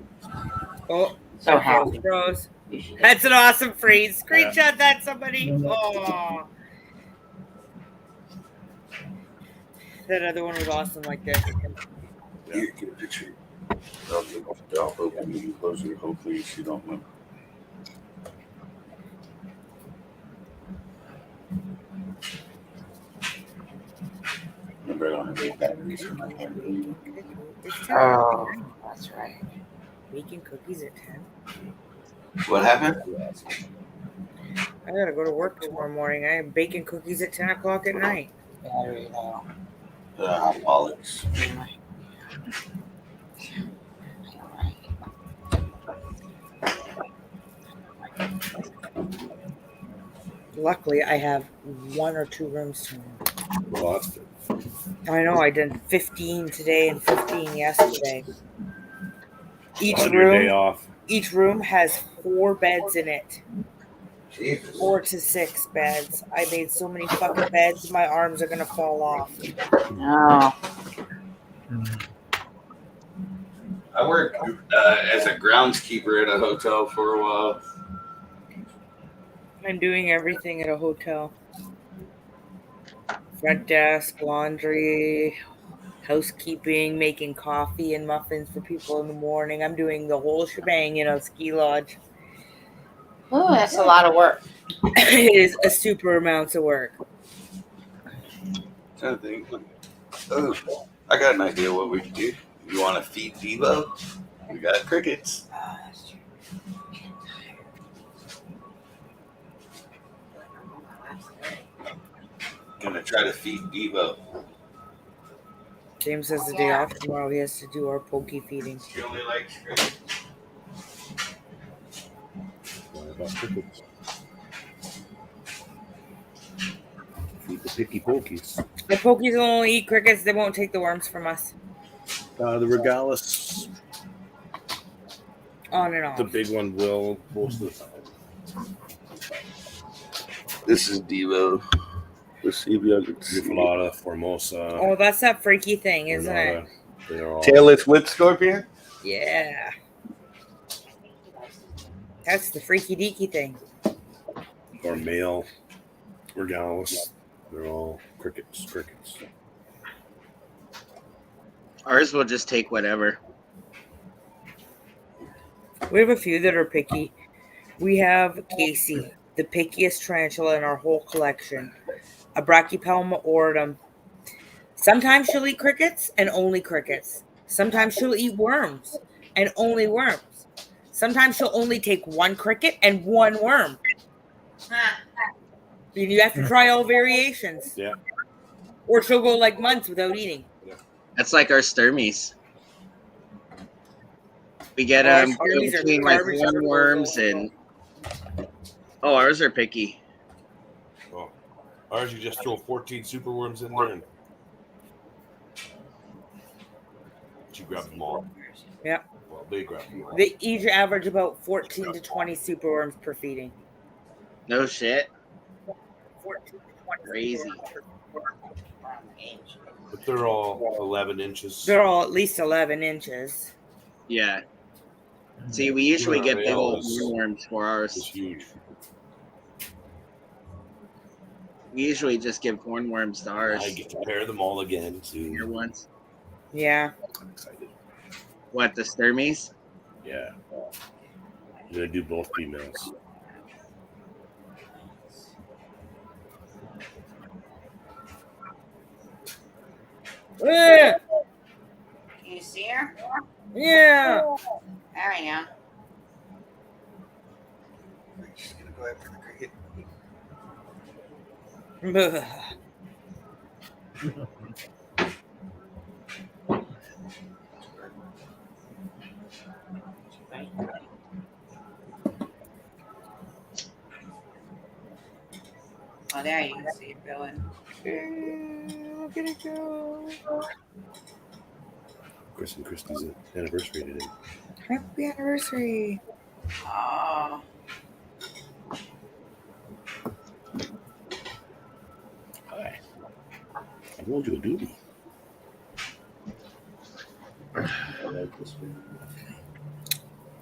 Oh, so happy. Froze. That's an awesome freeze. Screenshot that, somebody. Oh. That other one was awesome like this. Here, get a picture. I'll open you closer. Hopefully she don't limp. Remember, I don't have any batteries for my camera. It's 10. Oh, that's right. Making cookies at 10. What happened? I gotta go to work tomorrow morning. I am baking cookies at 10 o'clock at night. Battery low. Hot wallets. Luckily, I have 1 or 2 rooms tomorrow. Well, that's good. I know. I did 15 today and 15 yesterday. Each On your day room, off. each room has 4 beds in it. Jesus. 4 to 6 beds. I made so many fucking beds, my arms are gonna fall off. No. I worked as a groundskeeper at a hotel for a while. I'm doing everything at a hotel. Front desk, laundry, housekeeping, making coffee and muffins for people in the morning. I'm doing the whole shebang in a ski lodge. Oh, that's a lot of work. It is a super amounts of work. Trying to think. Oh, I got an idea what we can do. You want to feed Devo? We got crickets. Oh, that's true. Gonna try to feed Devo. James has the day off tomorrow. He has to do our pokey feeding. She only likes crickets. What about crickets? Feed the picky pokies. The pokies will only eat crickets. They won't take the worms from us. The regalis, On and off. the big one, will most of the time. This is Devo. Let's see if y'all can see. Euphylata, Formosa. Oh, that's that freaky thing, isn't it? They're all Tailless wood scorpion? Yeah. That's the freaky deaky thing. or male regalis. They're all crickets. Ours will just take whatever. We have a few that are picky. We have Casey, the pickiest tarantula in our whole collection. A Brachypelma oridum. Sometimes she'll eat crickets and only crickets. Sometimes she'll eat worms and only worms. Sometimes she'll only take one cricket and one worm. You have to try all variations. Yeah. Or she'll go like months without eating. That's like our Sturmies. We get Our them Sturmies are between like garbage worms and. Oh, ours are picky. Oh, ours you just throw 14 superworms in there and you grab them all. Yeah. Well, they grab them all. They each average about 14 to 20 superworms per feeding. No shit. 14 to 20 Crazy. But they're all 11 inches. They're all at least 11 inches. Yeah. See, we usually get big old It's worms for ours. huge. We usually just give hornworms to ours. I get to pair them all again soon. Here once. Yeah. I'm excited. What, the Sturmies? Yeah. I'm gonna do both females. Yeah. Can you see her? Yeah. There we go. She's gonna go after the cricket. Oh, there you can see it going. Look at it go. Chris and Christy's anniversary today. Happy anniversary. Oh, Hi. I won't do a duty. I like this one.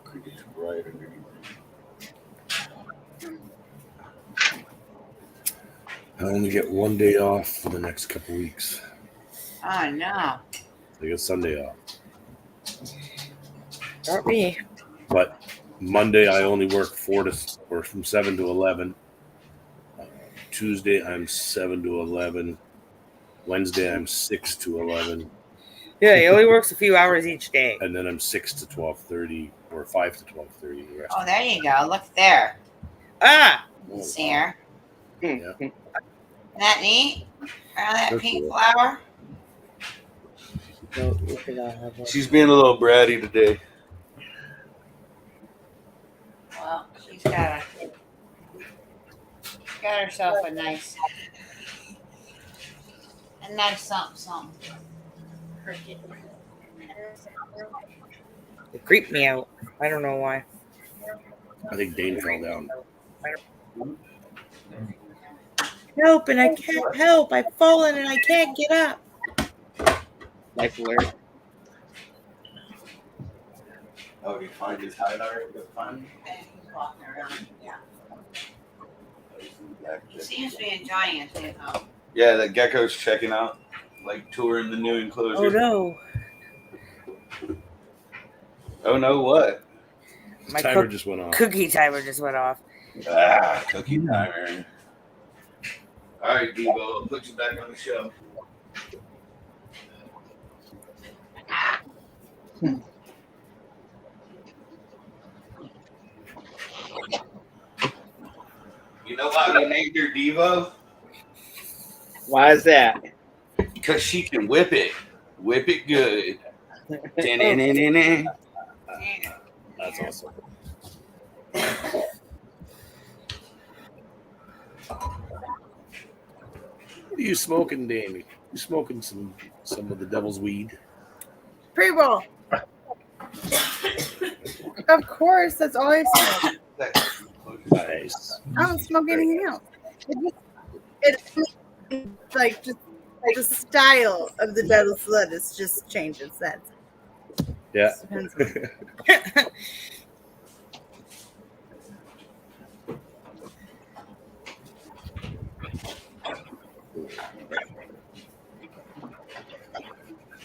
Cricket's right underneath. I only get one day off for the next couple weeks. oh no. I get Sunday off. Not me. But Monday I only work from 7 to 11. Tuesday I'm 7 to 11. Wednesday, I'm 6 to 11. Yeah, he only works a few hours each day. And then I'm 6 to 12:30 or 5 to 12:30. The rest Oh, there you go. Look there. Ah! See her. Yeah. Isn't that neat? Around that That's pink cool. flower. She's being a little bratty today. Well, she's got herself a nice something. Cricket. It creeped me out. I don't know why. I think Dane fell down. Help, and I can't help. I've fallen and I can't get up. Life alert. Oh, did you find his hideout? And he's walking around. Yeah. He seems to be enjoying it too, though. Yeah, the gecko's checking out, like touring the new enclosure. Oh no. Oh no, what? My Timer just went off. Cookie timer just went off. Ah, cookie timer. All right, Devo, I'll put you back on the show. You know why we named her Devo? Why is that? Because she can whip it. Whip it good. Da-na-na-na-na. That's awesome. What are you smoking, Danny? You smoking some of the devil's weed? Pre-roll. Of course, that's all I smoke. Nice. I don't smoke anything else. It's like just the style of the devil's lettuce just changes. That's Yeah. depends.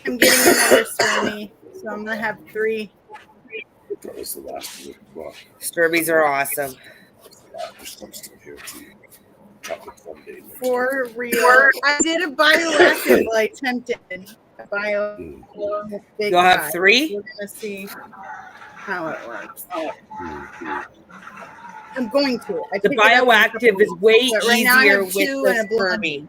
I'm getting another Sturmy, so I'm gonna have 3. That was the last one. Well, Sturbies are awesome. there's some still here too. Chocolate fondue. For real. I did a bioactive, I attempted a bio. Big You'll have guy. 3? We're gonna see how it works. I'm going to. I The picked it up in a couple bioactive is weeks, way but right now I easier have with 2 the and a blonde. Sturby.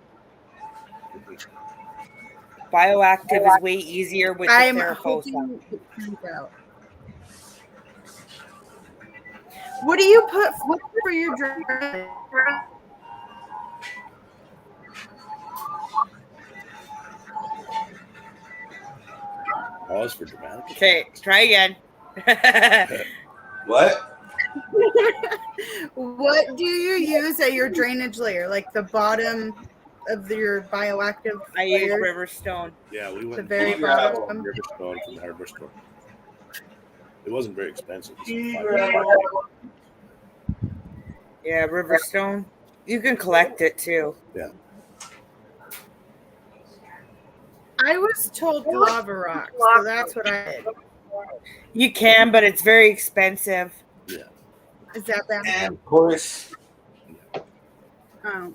Bioactive is way easier with the I'm Therafosa. hoping it turns out. What do you put for your drink? Pause for dramatic. Okay, try again. What? What do you use at your drainage layer? Like the bottom of your bioactive I use layer? Riverstone. Yeah, we went The very and bottom. bought Riverstone from the hardware store. It wasn't very expensive. It was $5. Yeah, Riverstone. You can collect it too. Yeah. I was told lava rock, so that's what I did. You can, but it's very expensive. Yeah. Is that bad? And of course. Oh.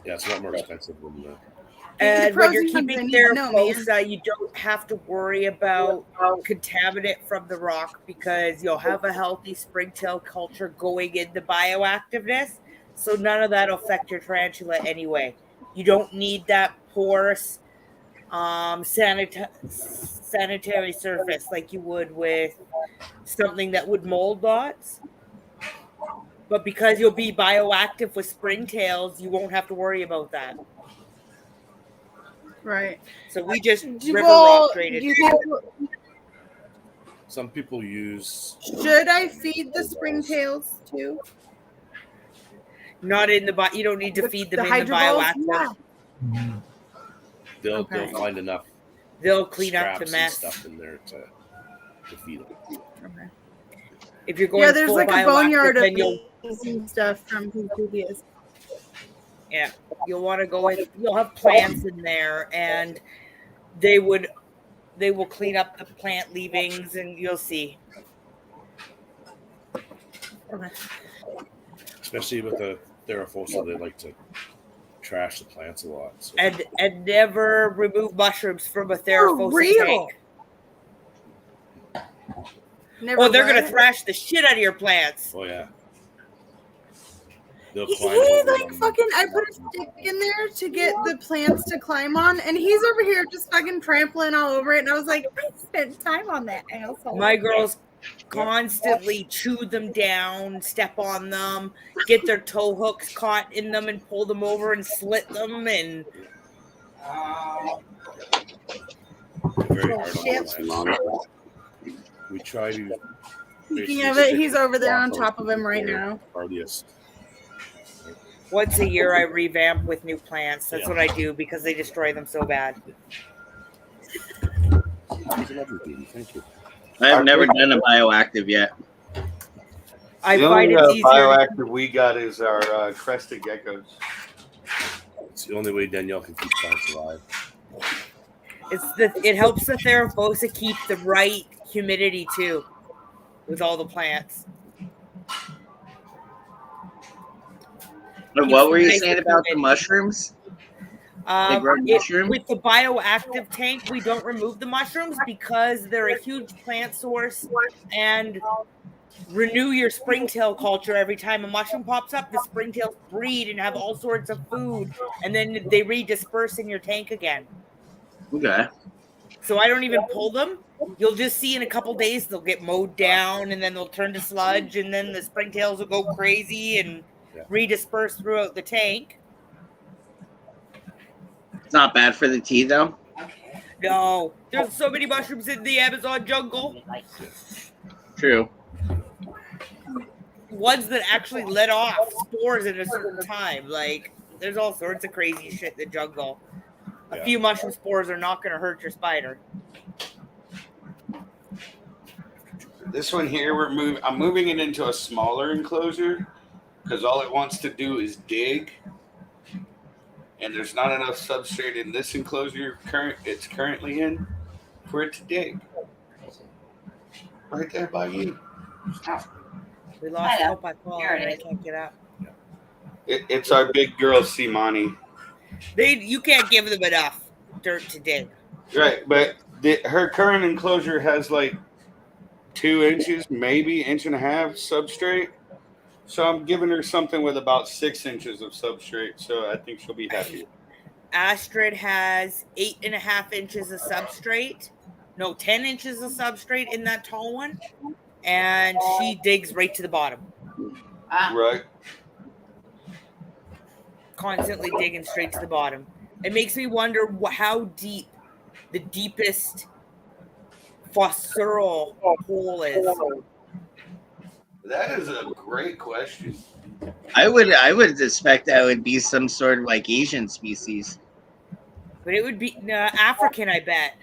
Yeah, it's a lot more expensive than the. And pros when you're and cons I keeping need to know, man. Therafosa, you don't have to worry about contaminant from the rock because you'll have a healthy springtail culture going in the bioactiveness. So none of that will affect your tarantula anyway. You don't need that porous sanitary surface like you would with something that would mold lots. But because you'll be bioactive with springtails, you won't have to worry about that. Right. So we just river Well, rock traded. do you think, Some people use. should I feed the springtails too? Not in the you don't need to feed them in the hydro balls? bioactive. Yeah. They'll Okay. find enough. They'll clean up the scraps and mess. stuff in there to feed them. Okay. If you're going Yeah, there's full like a bioactive, boneyard of then you'll bees and stuff from previous. yeah, you'll want to go with you'll have plants in there, and they will clean up the plant leavings, and you'll see. Okay. Especially with the Therafosa, they like to trash the plants a lot. So. And never remove mushrooms from a For Therafosa real. tank. Never Oh, they're what? gonna thrash the shit out of your plants. Oh yeah. They'll He climb over like them. fucking. I put a stick in there to get the plants to climb on, and he's over here just fucking trampling all over it. And I was like, I spent time on that asshole. My girls constantly chew them down, step on them, get their toe hooks caught in them, and pull them over and slit them. And Very Oh, hard shit. on the plants. We try to. Speaking of it, he's over there on top of him right now. Earliest. once a year, I revamp with new plants. That's Yeah. what I do because they destroy them so bad. Thank you. I've never done a bioactive yet. I The find only it's easier. bioactive we got is our crested geckos. It's the only way Danielle can keep plants alive. It helps the Therafosa keep the right humidity too, with all the plants. But what were you saying about the mushrooms? They grow mushrooms? With the bioactive tank, we don't remove the mushrooms because they're a huge plant source, and renew your springtail culture every time a mushroom pops up. The springtails breed and have all sorts of food, and then they redisperse in your tank again. Okay. So I don't even pull them. You'll just see in a couple days they'll get mowed down, and then they'll turn to sludge, and then the springtails will go crazy and redisperse throughout the tank. It's not bad for the tea, though. No, there's so many mushrooms in the Amazon jungle. True. Ones that actually let off spores at a certain time. Like, there's all sorts of crazy shit in the jungle. A few mushroom spores are not going to hurt your spider. This one here, I'm moving it into a smaller enclosure because all it wants to do is dig, and there's not enough substrate in this enclosure it's currently in for it to dig. Right there by you. We lost hope by falling, and I can't get up. It's our big girl, Simani. You can't give them enough dirt to dig. Right, but her current enclosure has like 2 inches, maybe 1.5 inches substrate. So I'm giving her something with about 6 inches of substrate. So I think she'll be happy. Astrid has 8.5 inches of substrate. No, 10 inches of substrate in that tall one. And she digs right to the bottom. Right. Constantly digging straight to the bottom. It makes me wonder how deep the deepest fossil hole is. That is a great question. I would suspect that would be some sort of like Asian species. But it would be African, I bet.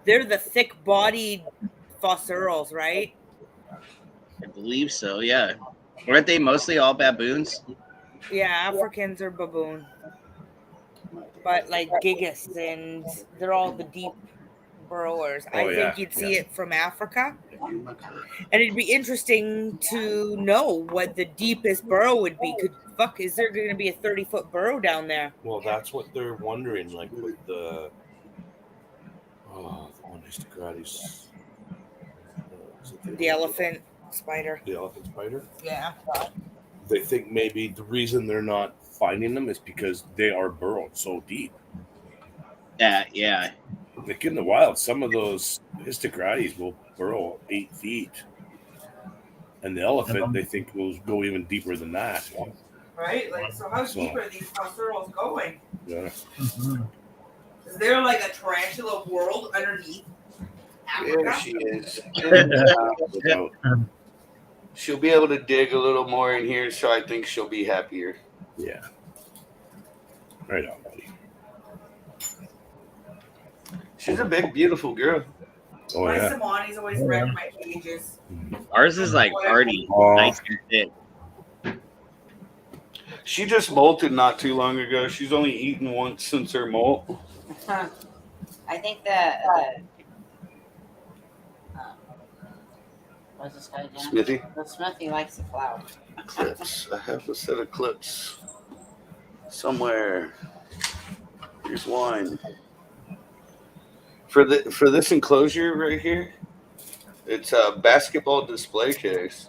They're the thick-bodied fossils, right? I believe so, yeah. Weren't they mostly all baboons? Yeah, Africans are baboon. But like gigas, and they're all the deep burrowers. I think you'd see it from Africa. And it'd be interesting to know what the deepest burrow would be. Is there going to be a 30-foot burrow down there? Well, that's what they're wondering, like with the one is the gratis. The elephant spider. The elephant spider? Yeah. They think maybe the reason they're not finding them is because they are burrowed so deep. Yeah. Like in the wild, some of those histogrates will burrow 8 feet. And the elephant, they think, will go even deeper than that. Right? Like, so how deep are these fossils going? Yeah. Is there like a tarantula world underneath Africa? Yeah, she is. She'll be able to dig a little more in here, so I think she'll be happier. Yeah. Right on, buddy. She's a big, beautiful girl. Oh, my yeah. Samani's always wrecked my cages. Ours is like already nice and thick. She just molted not too long ago. She's only eaten once since her molt. I think the what's this guy doing? Smithy? The Smithy likes the flower. Clips. I have a set of clips. somewhere. Here's one. For this enclosure right here, it's a basketball display case.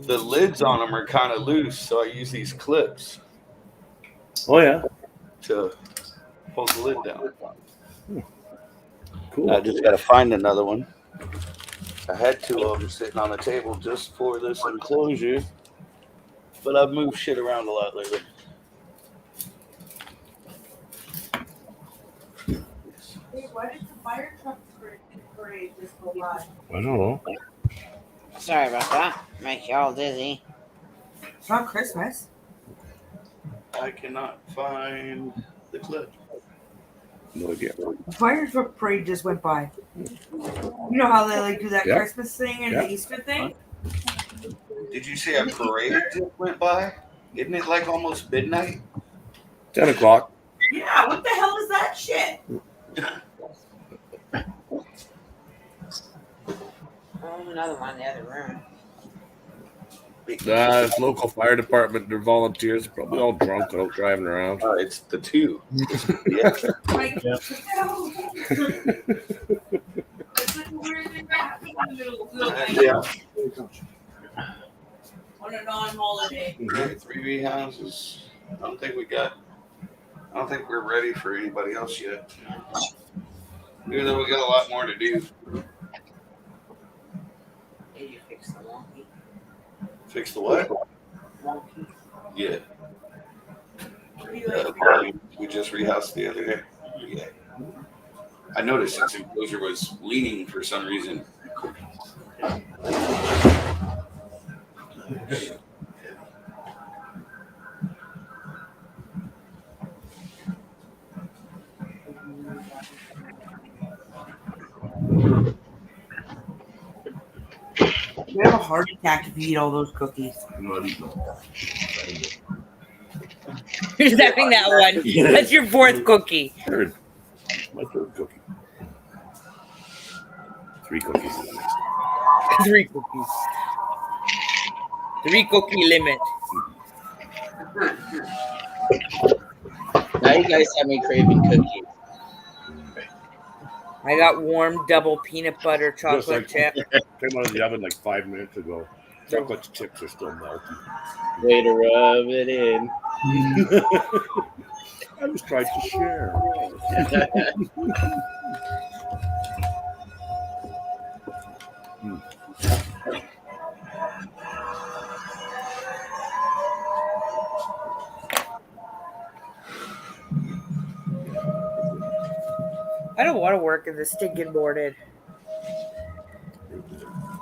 The lids on them are kind of loose, so I use these clips. Oh yeah. To hold the lid down. Cool. I just got to find another one. I had two of them sitting on the table just for this enclosure, but I've moved shit around a lot lately. Why did the fire truck parade just go by? I don't know. Sorry about that. Make y'all dizzy. It's not Christmas. I cannot find the clip. No idea. The fire truck parade just went by. You know how they like do that Yeah. Christmas thing and Yeah. the Easter thing? Did you say a parade just went by? Isn't it like almost midnight? 10 o'clock. Yeah, what the hell is that shit? Oh, another one in the other room. It's local fire department. They're volunteers. Probably all drunk out driving around. It's the two. Yeah. Like, Yeah. Yeah. On a non-holiday. Right, 3 rehouses. I don't think we're ready for anybody else yet. Even though we got a lot more to do. Did you fix the wonky? Fix the what? Wonky. Yeah. We just rehoused the other day. Yeah. I noticed its enclosure was leaning for some reason. You have a heart attack if you eat all those cookies. You're having that one. That's your fourth cookie. Third. My third cookie. 3 cookies. 3 cookies. 3 cookie limit. Now you guys have me craving cookies. I got warm double peanut butter chocolate chip. Came out of the oven like 5 minutes ago. Chocolate chips are still melting. Way to rub it in. I was trying to share. I don't want to work in the stinking morning.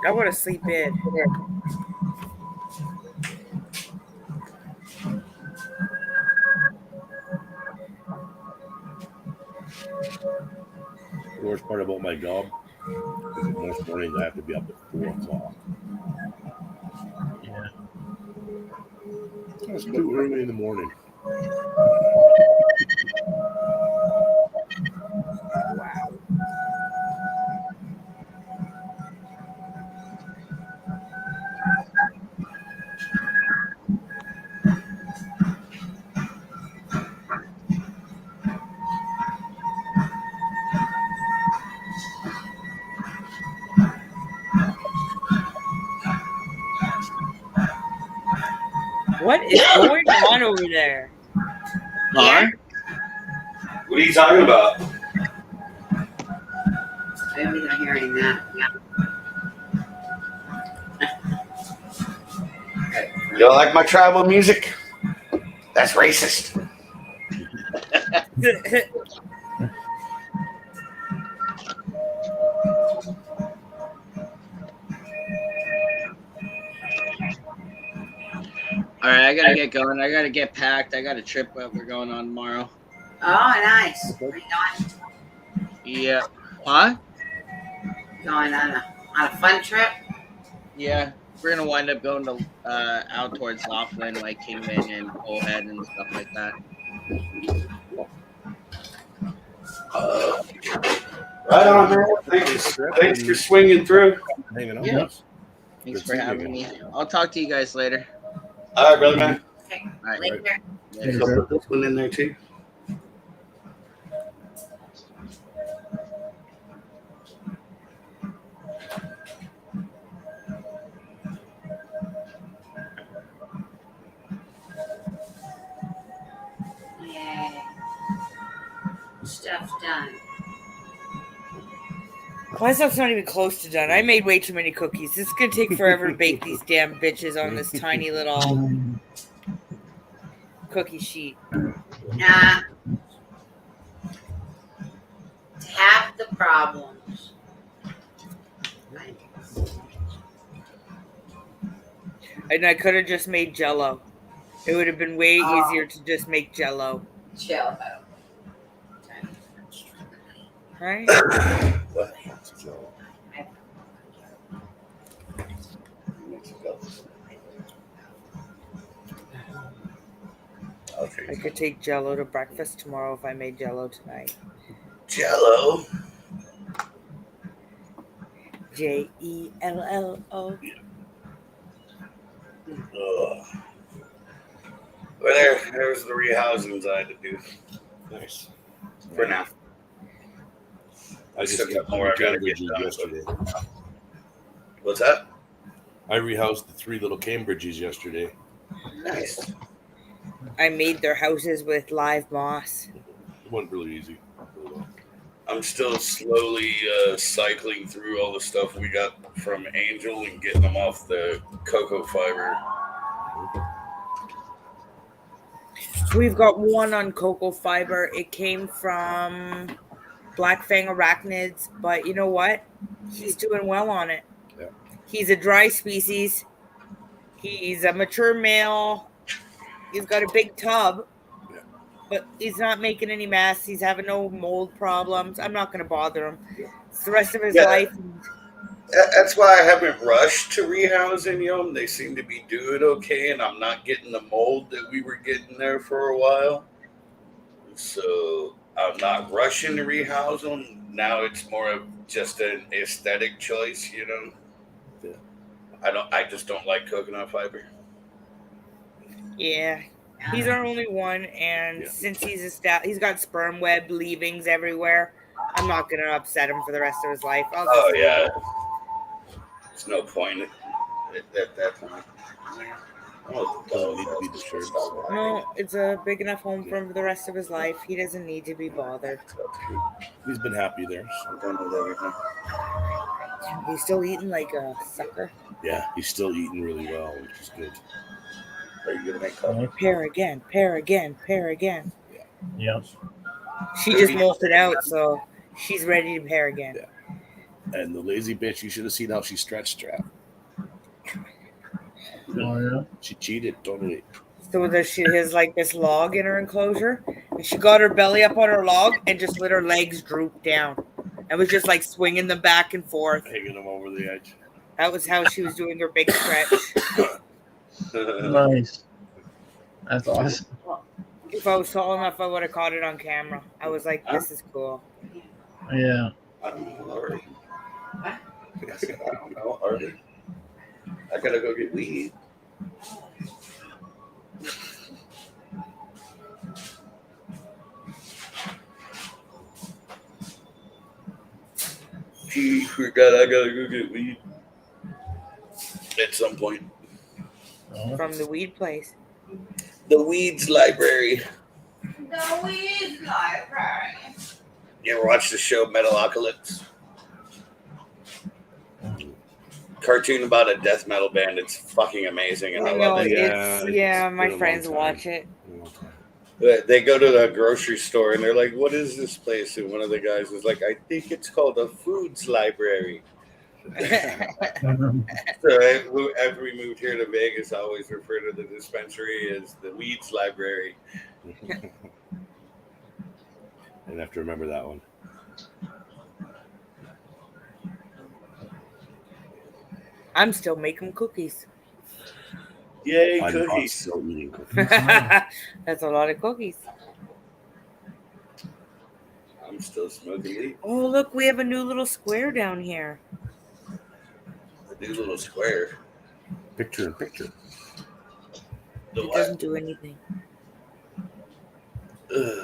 I want to sleep in. The worst part about my job is that most mornings I have to be up at 4 o'clock. Yeah. It's too early in the morning. Wow. What is going on over there? Huh? What are you talking about? Maybe they're hearing that. You don't like my tribal music? That's racist. All right, I gotta get going. I gotta get packed. I got a trip that we're going on tomorrow. Oh, nice. Are you going, Yeah. Huh? going on a fun trip? Yeah. We're gonna wind up going to out towards Laughlin, like Kingman and Bullhead and stuff like that. Right on, man. Thanks for swinging through. Hanging out Yeah. with us. Thanks for having me. I'll talk to you guys later. All right, brother, man. Okay, All right. later. So put this one in there too. Yay. Stuff done. My stuff's not even close to done. I made way too many cookies. This is gonna take forever to bake these damn bitches on this tiny little cookie sheet. Nah. Half the problems. And I could have just made Jello. It would have been way easier to just make Jello. Jello. Right? What? Okay. I could take Jello to breakfast tomorrow if I made Jello tonight. Jello. Jello. Well, there's the rehousings I had to do. Nice. For now. I just Still got got more I gotta get Cambridges done. yesterday. What's that? I rehoused the 3 little Cambridges yesterday. Nice. I made their houses with live moss. It went really easy. Really well. I'm still slowly cycling through all the stuff we got from Angel and getting them off the cocoa fiber. We've got one on cocoa fiber. It came from Black Fang Arachnids, but you know what? He's doing well on it. Yeah. He's a dry species. He's a mature male. He's got a big tub, but he's not making any mess. He's having no mold problems. I'm not going to bother him. It's the rest of his life. That's why I haven't rushed to rehousing them. They seem to be doing okay, and I'm not getting the mold that we were getting there for a while. So I'm not rushing to rehouse them. Now it's more of just an aesthetic choice, you know. Yeah. I just don't like coconut fiber. Yeah. He's our only one, and since he's got sperm web leavings everywhere, I'm not going to upset him for the rest of his life. I'll just leave him. There's no point at that point. Doesn't need to be disturbed. No, it's a big enough home for him for the rest of his life. He doesn't need to be bothered. He's been happy there. I'm done with everything. He's still eating like a sucker. Yeah, he's still eating really well, which is good. Are you gonna make coffee? Pair again, pair again, pair again. Yeah. She just molted out, so she's ready to pair again. Yeah. And the lazy bitch, you should have seen how she stretched her out. Oh, yeah. She cheated totally. So she has like this log in her enclosure, and she got her belly up on her log and just let her legs droop down, and was just like swinging them back and forth. Hanging them over the edge. That was how she was doing her big stretch. Nice. That's awesome. If I was tall enough, I would have caught it on camera. I was like, this is cool. Yeah. I don't know already. I said, I don't know already. I gotta go get weed. Gee, forgot I gotta go get weed at some point. From the weed place. The Weeds Library. The Weeds Library. You ever watch the show Metalocalypse? Cartoon about a death metal band. It's fucking amazing, and I love it. My friends watch it. They go to the grocery store and they're like, "What is this place?" And one of the guys was like, "I think it's called a foods library." So after we moved here to Vegas, I always refer to the dispensary as the Weeds Library. And have to remember that one. I'm still making cookies. Yay, I'm cookies. still eating cookies. That's a lot of cookies. I'm still smoking weed. Oh, look, we have a new little square down here. A new little square. Picture in picture. The It what? doesn't do anything.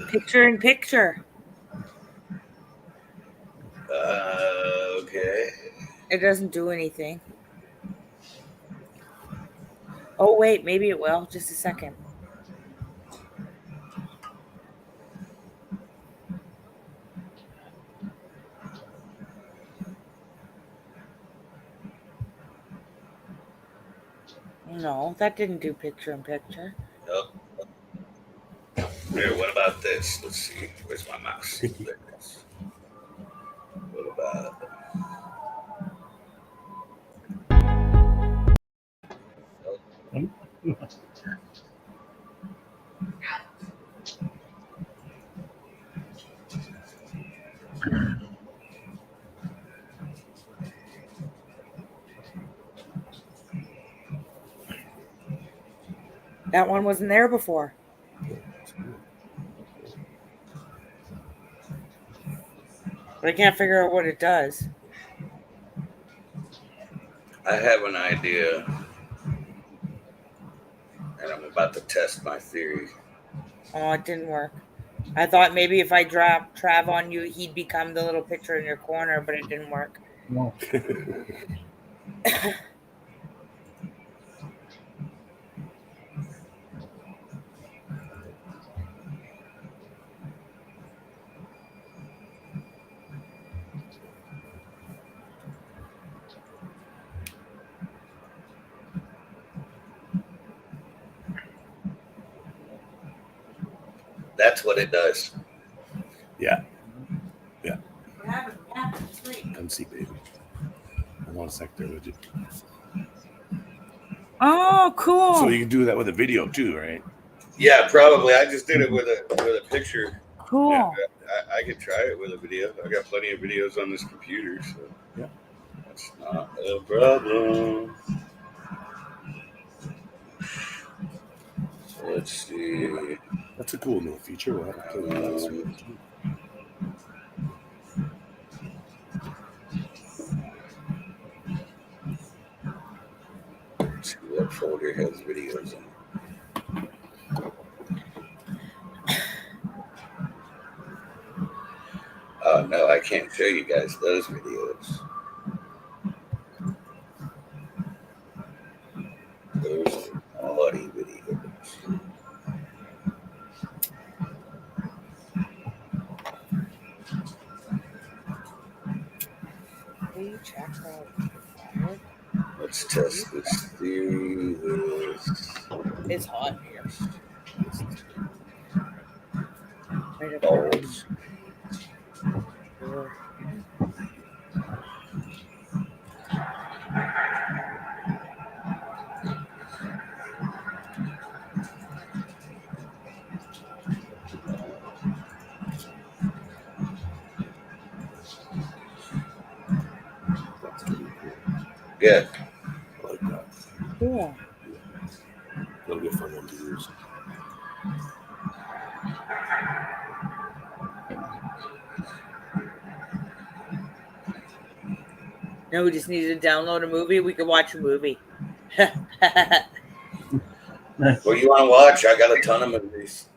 Picture in picture. Okay. It doesn't do anything. Oh, wait, maybe it will. Just a second. No, that didn't do picture in picture. Nope. Here, what about this? Let's see. Where's my mouse? There it is. What about That one wasn't there before. But I can't figure out what it does. I have an idea, and I'm about to test my theory. Oh, it didn't work. I thought maybe if I dropped Trav on you, he'd become the little picture in your corner, but it didn't work. No. That's what it does. Yeah. Yeah. What happened? What happened? It's great. Come see, baby. Hold on a sec there, would you? Oh, cool. So you can do that with a video too, right? Yeah, probably. I just did it with a picture. Cool. Yeah, I could try it with a video. I got plenty of videos on this computer, so yeah, that's not a problem. So let's see. That's a cool new feature. We'll have to play with that soon. Let's see what folder has videos in it. Oh no, I can't show you guys those videos. Those are naughty videos. Hey, check out. Let's test this theory with. It's hot here. Right up Balls. Yeah. I like that. Cool. That'll be a fun one to use. No, we just needed to download a movie. We could watch a movie. What do you want to watch? I got a ton of movies.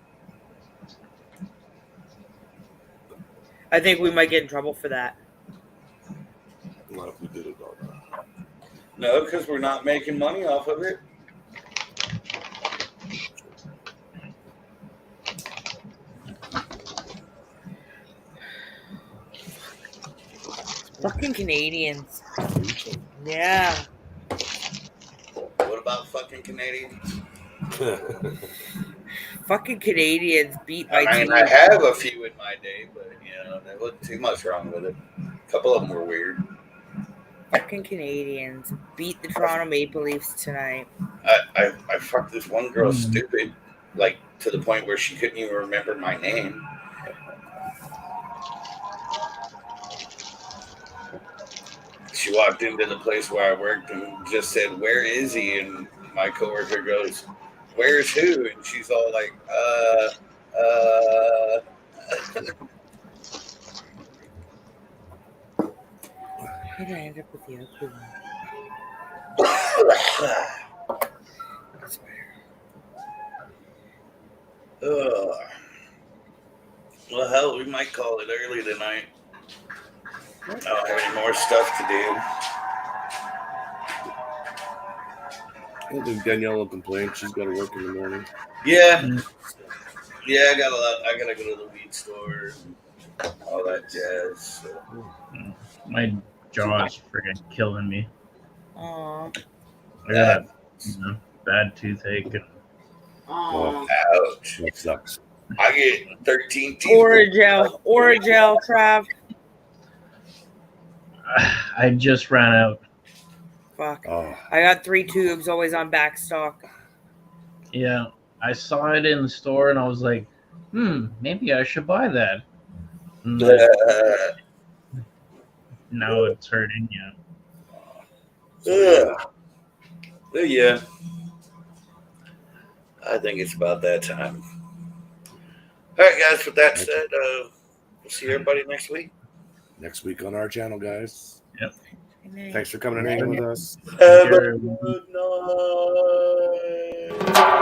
I think we might get in trouble for that. Not if we did it all. No, because we're not making money off of it. Fucking Canadians. Yeah. What about fucking Canadians? Fucking Canadians beat my I mean, team. I have a few in my day, but there wasn't too much wrong with it. A couple of them were weird. Fucking Canadians beat the Toronto Maple Leafs tonight. I fucked this one girl stupid, like to the point where she couldn't even remember my name. She walked into the place where I worked and just said, "Where is he?" And my coworker goes, "Where's who?" And she's all like, How did I end up with the ugly one? That's weird. Ugh. Well, hell, we might call it early tonight. I don't have any more stuff to do. I don't think Danielle will complain. She's got to work in the morning. Yeah. Yeah, I gotta go to the weed store and all that jazz. So. My jaw is freaking killing me. Aw. I got a bad toothache. And Ouch. That sucks. I get 13 teeth. Oragel, Trav. I just ran out. Fuck. Oh. I got 3 tubes always on back stock. Yeah, I saw it in the store and I was like, maybe I should buy that. Now it's hurting you. Yeah. I think it's about that time. All right, guys. With that said, we'll see everybody next week. Next week on our channel, guys. Yep. Thanks for coming and hanging with us. Have a good night.